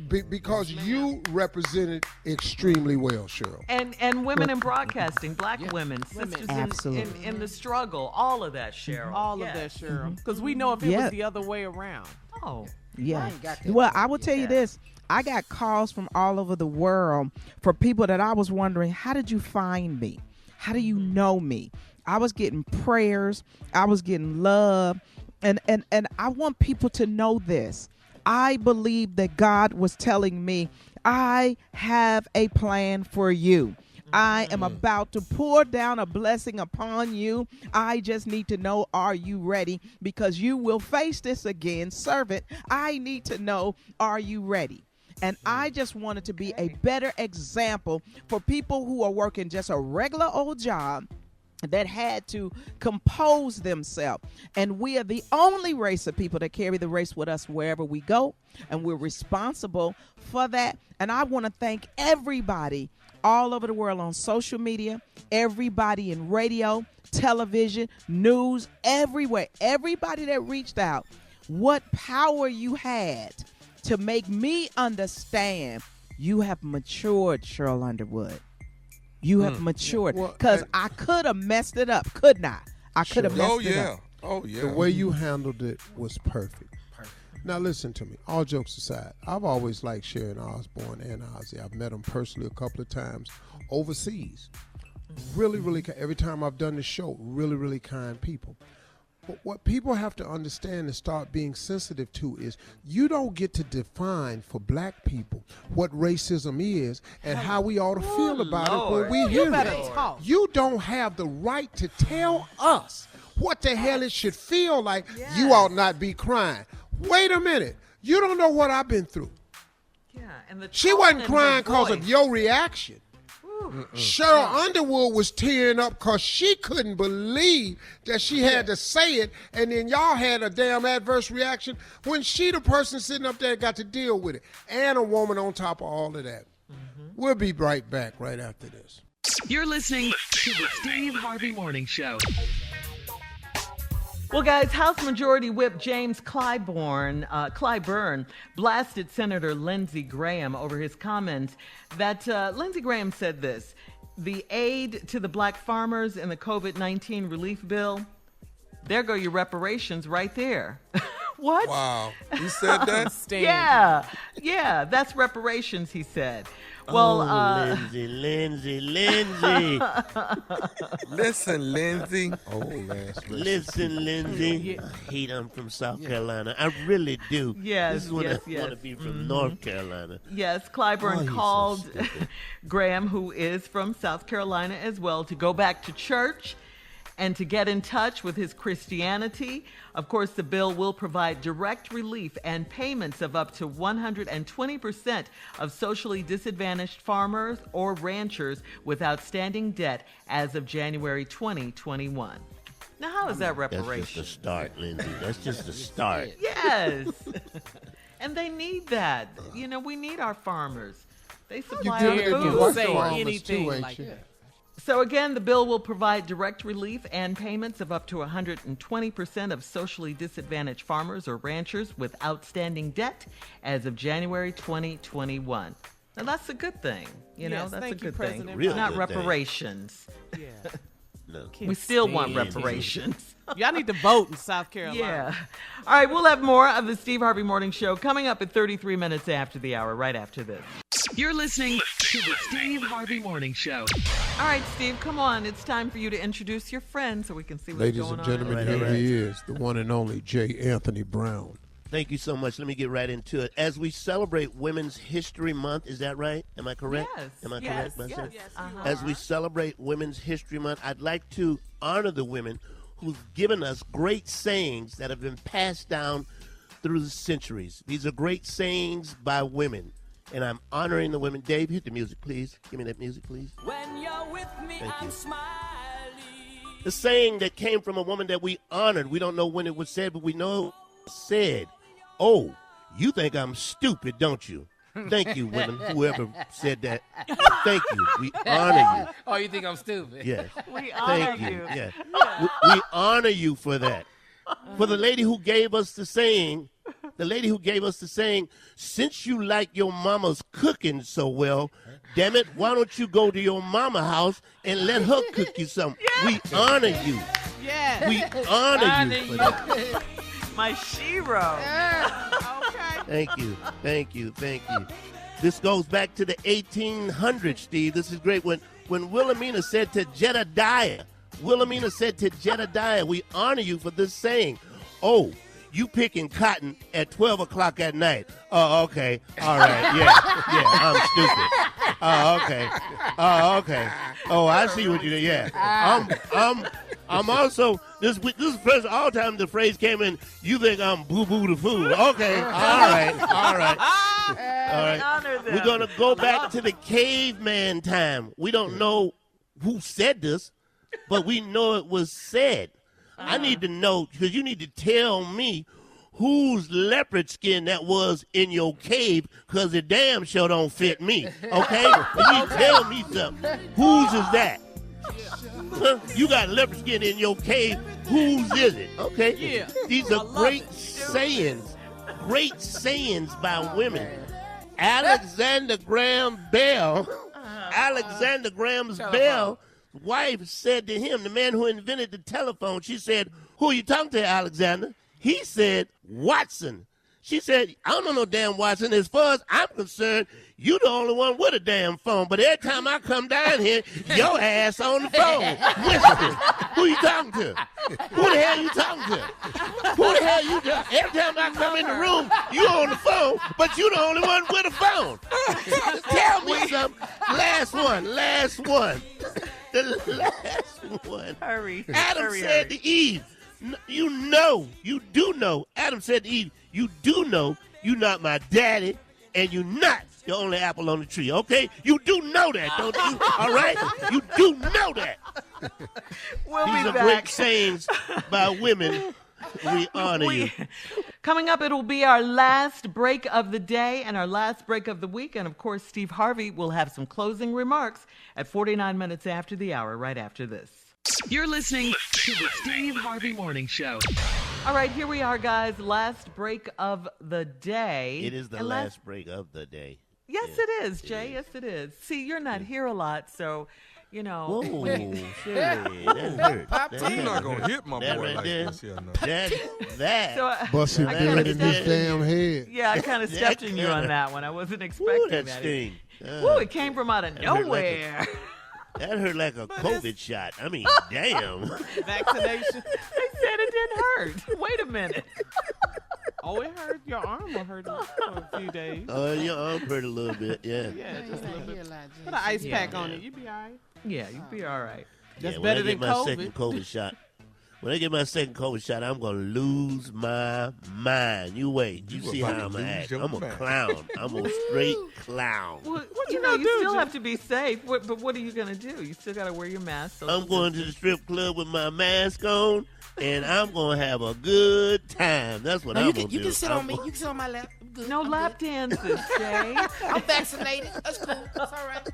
Because you represented extremely well, Cheryl. And women in broadcasting, black women, sisters in the struggle, all of that, Cheryl. All of that, Cheryl. Because we know if it was the other way around. Oh. Yeah. Well, I will tell you this. I got calls from all over the world for people that I was wondering, how did you find me? How do you know me? I was getting prayers. I was getting love. And I want people to know this. I believe that God was telling me, I have a plan for you. I am about to pour down a blessing upon you. I just need to know, are you ready? Because you will face this again. Servant, I need to know, are you ready? And I just wanted to be a better example for people who are working just a regular old job that had to compose themselves. And we are the only race of people that carry the race with us wherever we go. And we're responsible for that. And I want to thank everybody all over the world on social media, everybody in radio, television, news, everywhere, everybody that reached out, what power you had to make me understand you have matured, Sheryl Underwood. You have matured, because I could have messed it up, couldn't I? I could have messed it up. Oh, yeah. The way you handled it was perfect. Now listen to me. All jokes aside, I've always liked Sharon Osborne and Ozzy. I've met them personally a couple of times overseas. Really, really, every time I've done the show, really, really kind people. But what people have to understand and start being sensitive to is you don't get to define for black people what racism is and how we ought to feel about it when we hear it. You don't have the right to tell us what the hell it should feel like. Yes. You ought not be crying. Wait a minute. You don't know what I've been through. Yeah, and she wasn't crying because of your reaction. Sheryl Underwood was tearing up because she couldn't believe that she had to say it, and then y'all had a damn adverse reaction when she the person sitting up there got to deal with it, and a woman on top of all of that. We'll be right back right after this. You're listening to the Steve Harvey Morning Show. Well, guys, House Majority Whip James Clyburn blasted Senator Lindsey Graham over his comments that Lindsey Graham said this: the aid to the black farmers in the COVID-19 relief bill, there go your reparations right there. What? Wow. He said that? Yeah, that's reparations, he said. Well, Lindsey. Listen, Lindsey. Listen, Lindsey. I hate I'm from South Carolina. I really do. Yes, this is when I want to be from North Carolina. Yes, Clyburn called Graham, who is from South Carolina as well, to go back to church and to get in touch with his Christianity. Of course, the bill will provide direct relief and payments of up to 120% of socially disadvantaged farmers or ranchers with outstanding debt as of January 2021. Now, how is that reparations? That's just a start, Lindsey. That's just a start. Yes. And they need that. You know, we need our farmers. They supply you our food. You say anything like that. So again, the bill will provide direct relief and payments of up to 120% of socially disadvantaged farmers or ranchers with outstanding debt as of January 2021. Now that's a good thing. You know, that's a good thing. Real not good reparations. Yeah. No. We still want reparations. Y'all need to vote in South Carolina. Yeah. All right, we'll have more of the Steve Harvey Morning Show coming up at 33 minutes after the hour, right after this. You're listening to the Steve Harvey Morning Show. All right, Steve, come on. It's time for you to introduce your friend so we can see what's going on. Ladies and gentlemen, here he is, the one and only J. Anthony Brown. Thank you so much. Let me get right into it. As we celebrate Women's History Month, is that right? Am I correct? Yes. Am I correct? Yes. As we celebrate Women's History Month, I'd like to honor the women who've given us great sayings that have been passed down through the centuries. These are great sayings by women, and I'm honoring the women. Dave, hit the music, please. Give me that music, please. When you're with me, Thank I'm you. smiling. The saying that came from a woman that we honored. We don't know when it was said, but we know it was said. Oh, you think I'm stupid, don't you? Thank you, women, whoever said that. Thank you. We honor you. Oh, you think I'm stupid? Yes. We honor Thank you. you. Yeah. We honor you for that. For the lady who gave us the saying, since you like your mama's cooking so well, damn it, why don't you go to your mama house and let her cook you something? We honor you. Yeah. We honor you for that. My shero. Thank you. This goes back to the 1800s, Steve. This is great. When Wilhelmina said to Jedediah, we honor you for this saying. Oh, you picking cotton at 12 o'clock at night. Oh, okay. All right. Yeah, I'm stupid. Oh, okay. Oh, I see what you did. Yeah. I'm also, this is first all time the phrase came in, you think I'm boo-boo the fool. Okay. All right. We're going to go back to the caveman time. We don't know who said this, but we know it was said. I need to know, because you need to tell me whose leopard skin that was in your cave, because it damn sure don't fit me, okay? You tell me something. Whose is that? Huh? You got leopard skin in your cave. Whose is it? Okay? Yeah. These are great sayings by women. Alexander Graham Bell, Alexander Graham's Bell, wife said to him, the man who invented the telephone, she said, who are you talking to, Alexander? He said, Watson. She said, I don't know no damn Watson. As far as I'm concerned, you the only one with a damn phone. But every time I come down here, your ass on the phone. Whispering. Who you talking to? Who the hell you talking to? Who the hell you talking? Every time I come in the room, you on the phone, but you the only one with a phone. Tell me something. Last one. The last one. Hurry. Adam said to Eve, you do know. Adam said to Eve, you do know you're not my daddy, and you're not the only apple on the tree, okay? You do know that, don't you? All right? You do know that. These are great sayings by women. We honor you. Coming up, it will be our last break of the day and our last break of the week. And, of course, Steve Harvey will have some closing remarks at 49 minutes after the hour, right after this. You're listening to the Steve Harvey Morning Show. All right, here we are, guys. Last break of the day. It is the last break of the day. Yes, it is, Jay. Yes, it is. See, you're not here a lot, so, you know. Whoa, Sherry, that hurt. You're not going to hit my boy right like there. this. Yeah, no. That. So, Bust him dead in his damn head. Yeah, I kind of stepped on you on that one. I wasn't expecting that that. sting. Ooh, it came from out of nowhere. That hurt like a COVID shot. I mean, damn. Vaccination. They said it didn't hurt. Wait a minute. Oh, it hurt. Your arm will hurt for a few days. Oh, your arm hurt a little bit, yeah. Yeah, just a little bit. Put an ice pack on it. You'll be all right. Yeah, you'll be all right. That's better than when I get my second COVID. COVID shot, when I get my second COVID shot, I'm going to lose my mind. You wait. You see how I'm going to act. I'm a clown. I'm a straight clown. Well, you know, you still have to be safe. But what are you going to do? You still got to wear your mask. I'm going to the strip club with my mask on, and I'm going to have a good time. That's what I'm going to do. You can sit on me. You can sit on my lap. I'm good. No I'm lap good. dances, Jay. I'm vaccinated. That's cool. That's all right.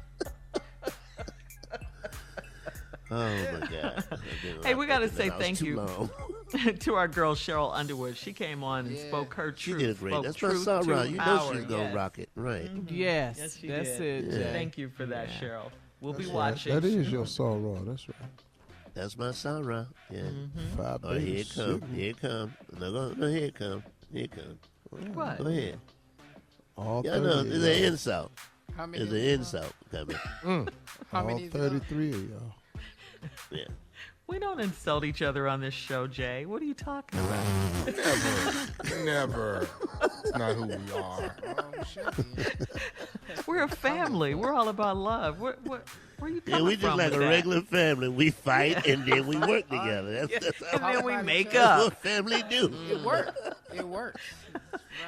Oh, my God. Hey, we got to say thank you to our girl, Sheryl Underwood. She came on and spoke her truth. She did great. Spoke That's my truth song, to right? You know power. she's going to rock it. Right. Yes, Yes, she that's did. it, Jay. Thank you for that, Sheryl. We'll be That's watching. right. That is your sorrow. That's right. That's my song, right? Yeah. Five Oh, here it babies. comes. Here it comes. No, here it comes. Here it comes. What? Go ahead. All Yeah, no, 30 it's of an y'all. insult. How many? It's an insult coming. How All many? 33 of y'all. Yeah. We don't insult each other on this show, Jay. What are you talking about? Never. It's not who we are. We're a family. We're all about love. Where are you coming Yeah, we just from like with a that? regular family. We fight and then we work together. That's And how then we make that's what up. family do. It works. It works.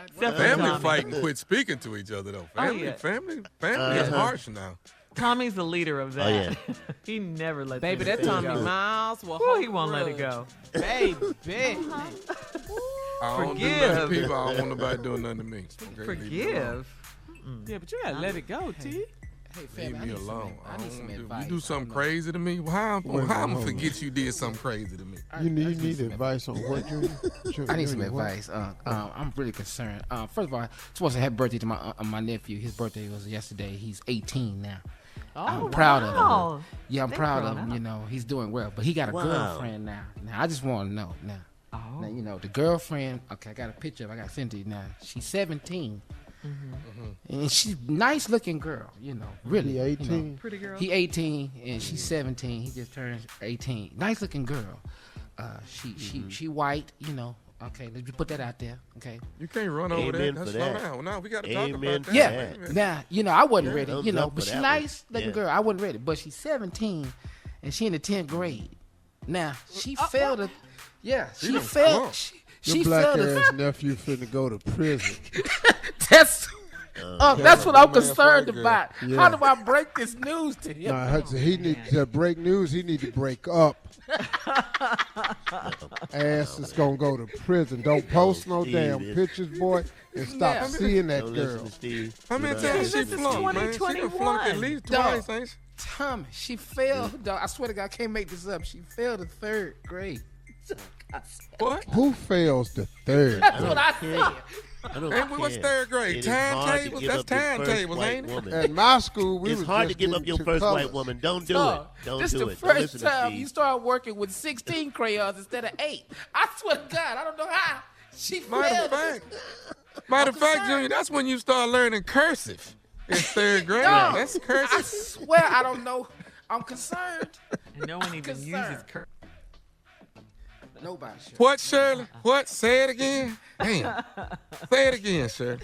Except for Family Tommy. fight and quit speaking to each other, though. Family, yeah. family is harsh now. Tommy's the leader of that. Oh, yeah. He never lets Baby, that anything Tommy go. Miles will Ooh, hold he won't let it grudge. go. Baby. I don't do nothing Forgive. to people. I don't want nobody doing nothing to me. Okay, leave me alone. Forgive. Yeah, but you gotta let it go, T. Hey, Leave family, me alone. I need some advice. You do something crazy to me? How I'm Wait, gonna hold on. forget you did something crazy to me? You need advice on what you I need some advice. I'm really concerned. First of all, just want to say happy birthday to my nephew. His birthday was yesterday. He's 18 now. I'm proud of him. Yeah, I'm proud of him. You know, he's doing well. But he got a girlfriend now. Now, I just want to know now. Now, you know, the girlfriend, okay, I got a picture of I got sent to you now. She's 17. And she's nice looking girl, you know, really. He 18? You know. Pretty girl. He 18 and she's 17. He just turned 18. Nice looking girl. She white, you know. Okay, let's put that out there. Okay. You can't run over that. Amen Let's for slow that. down. No, we got to talk Amen about for that. Yeah. that. Now, you know, I wasn't ready, Thumbs you know, up but for she that nice one. looking Yeah. girl. I wasn't ready, but she's 17 and she in the 10th grade. Now, she failed it. Yeah, She she done failed. flunked. Your She black failed ass nephew finna go to prison. That's that's what I'm Dumbass concerned white girl. about. Yeah. How do I break this news to him? Nah, he need to break news. He need to break up. Ass is gonna go to prison. Don't post no Steve damn is- pictures, boy, and stop Yeah. seeing that Don't listen girl. to Steve. How many You know, times she This is flunked, man? She done flunked at 2021. least Dog. twice, ain't she? Tommy, she failed. Dog, I swear to God, I can't make this up. She failed the 3rd grade. What? Who fails the third? That's what I said. I don't Hey, care. what's 3rd grade? It is hard to Timetables? give That's up your first timetables, white ain't it? woman. At my school, we It's was hard to just give up getting your to first colors. white woman. Don't do Dog, it. Don't this do the it. Don't first listen to time Steve. you start working with 16 crayons instead of 8. I swear to God, I don't know how. She Matter failed. of fact, Matter of fact, Junior, that's when you start learning cursive in third grade. No, That's cursive. I swear I don't know. I'm concerned. And no one even uses cursive. Nobody. What, Shirley? What? Say it again. Damn. Say it again, Shirley.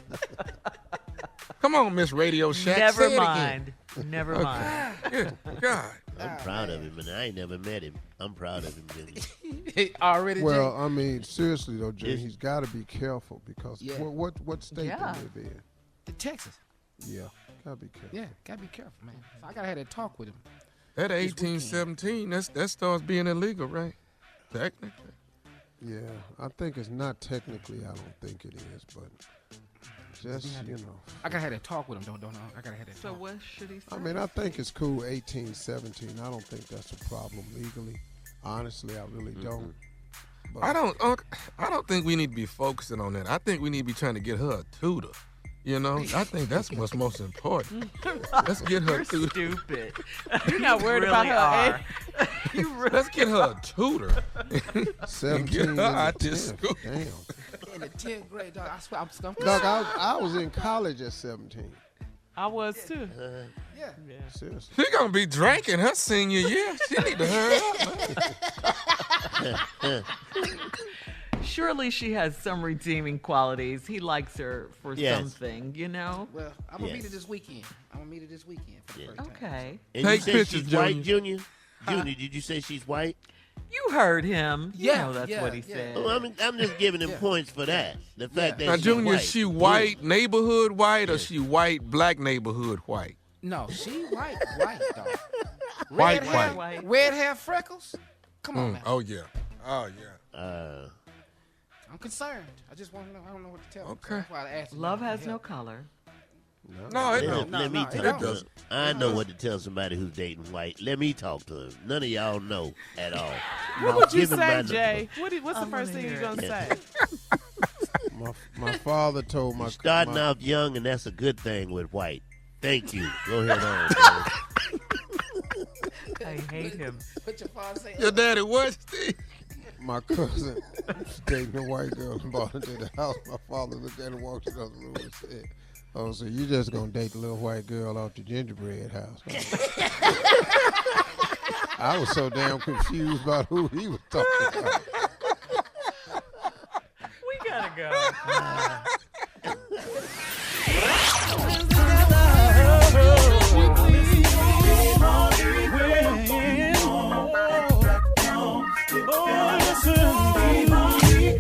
Come on, Miss Radio Shack. Never Say mind. It again. Never mind. Good God. I'm proud of him, and I ain't never met him. I'm proud of him, Jimmy. Already. Well, Jay? I mean, seriously though, Jay, he's got to be careful because what state Yeah. they live in? Texas. Yeah, gotta be careful. Yeah, gotta be careful, man. So I gotta have that talk with him. At 18, 17, that starts being illegal, right? Technically. Yeah, I think it's not technically. I don't think it is, but just I gotta have that talk with him. Don't I? I gotta have that. So talk. what should he say? I mean, I think it's cool. 18, 17. I don't think that's a problem legally. Honestly, I really don't. But I don't think we need to be focusing on that. I think we need to be trying to get her a tutor. You know, I think that's what's most important. Let's get her You're tutor. stupid. You're not worried really about her. Let's get her a tutor. 17 Get her in out the this 10th. school. Damn. In the 10th grade, dog. I swear, I'm skunk. Dog, I was in college at 17. I was too. Yeah. Seriously. She gonna be drinking her senior year. She need to hurry up, man. Surely she has some redeeming qualities. He likes her for something, you know? Well, I'm gonna meet her this weekend. For the first time. Okay. And Take you say pictures, she's white, Junior. Junior, did you say she's white? You heard him. You Yeah, know that's yeah, what he yeah. said. Oh, I'm just giving him points for that. The fact that Now, she's Junior, white. she white neighborhood white or she white black neighborhood white? No, she white, dog. White, hair, white. Red hair, freckles. Come on, man. Oh yeah. Oh yeah. I'm concerned. I just want to know. I don't know what to tell. Okay. That's why I asked. Love has no color. No, it don't. Let me it talk to him. doesn't. I know what to tell somebody who's dating white. Let me talk to him. None of y'all know at all. What would you Give him say, my Jay? What's the first thing you're gonna say? My father told my Starting my, off young, and that's a good thing with white. Thank you. Go ahead on. I hate him. What your father say? Your daddy what, Steve? My cousin was dating a white girl and brought her to the house. My father looked at her, walked in the other room and said, "Oh, so you just gonna date the little white girl off the gingerbread house?" I was so damn confused about who he was talking about. We gotta go.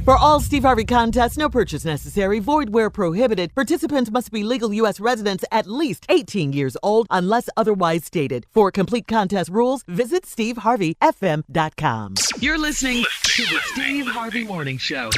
For all Steve Harvey contests, no purchase necessary, void where prohibited. Participants must be legal U.S. residents at least 18 years old unless otherwise stated. For complete contest rules, visit SteveHarveyFM.com. You're listening to the Steve Harvey Morning Show.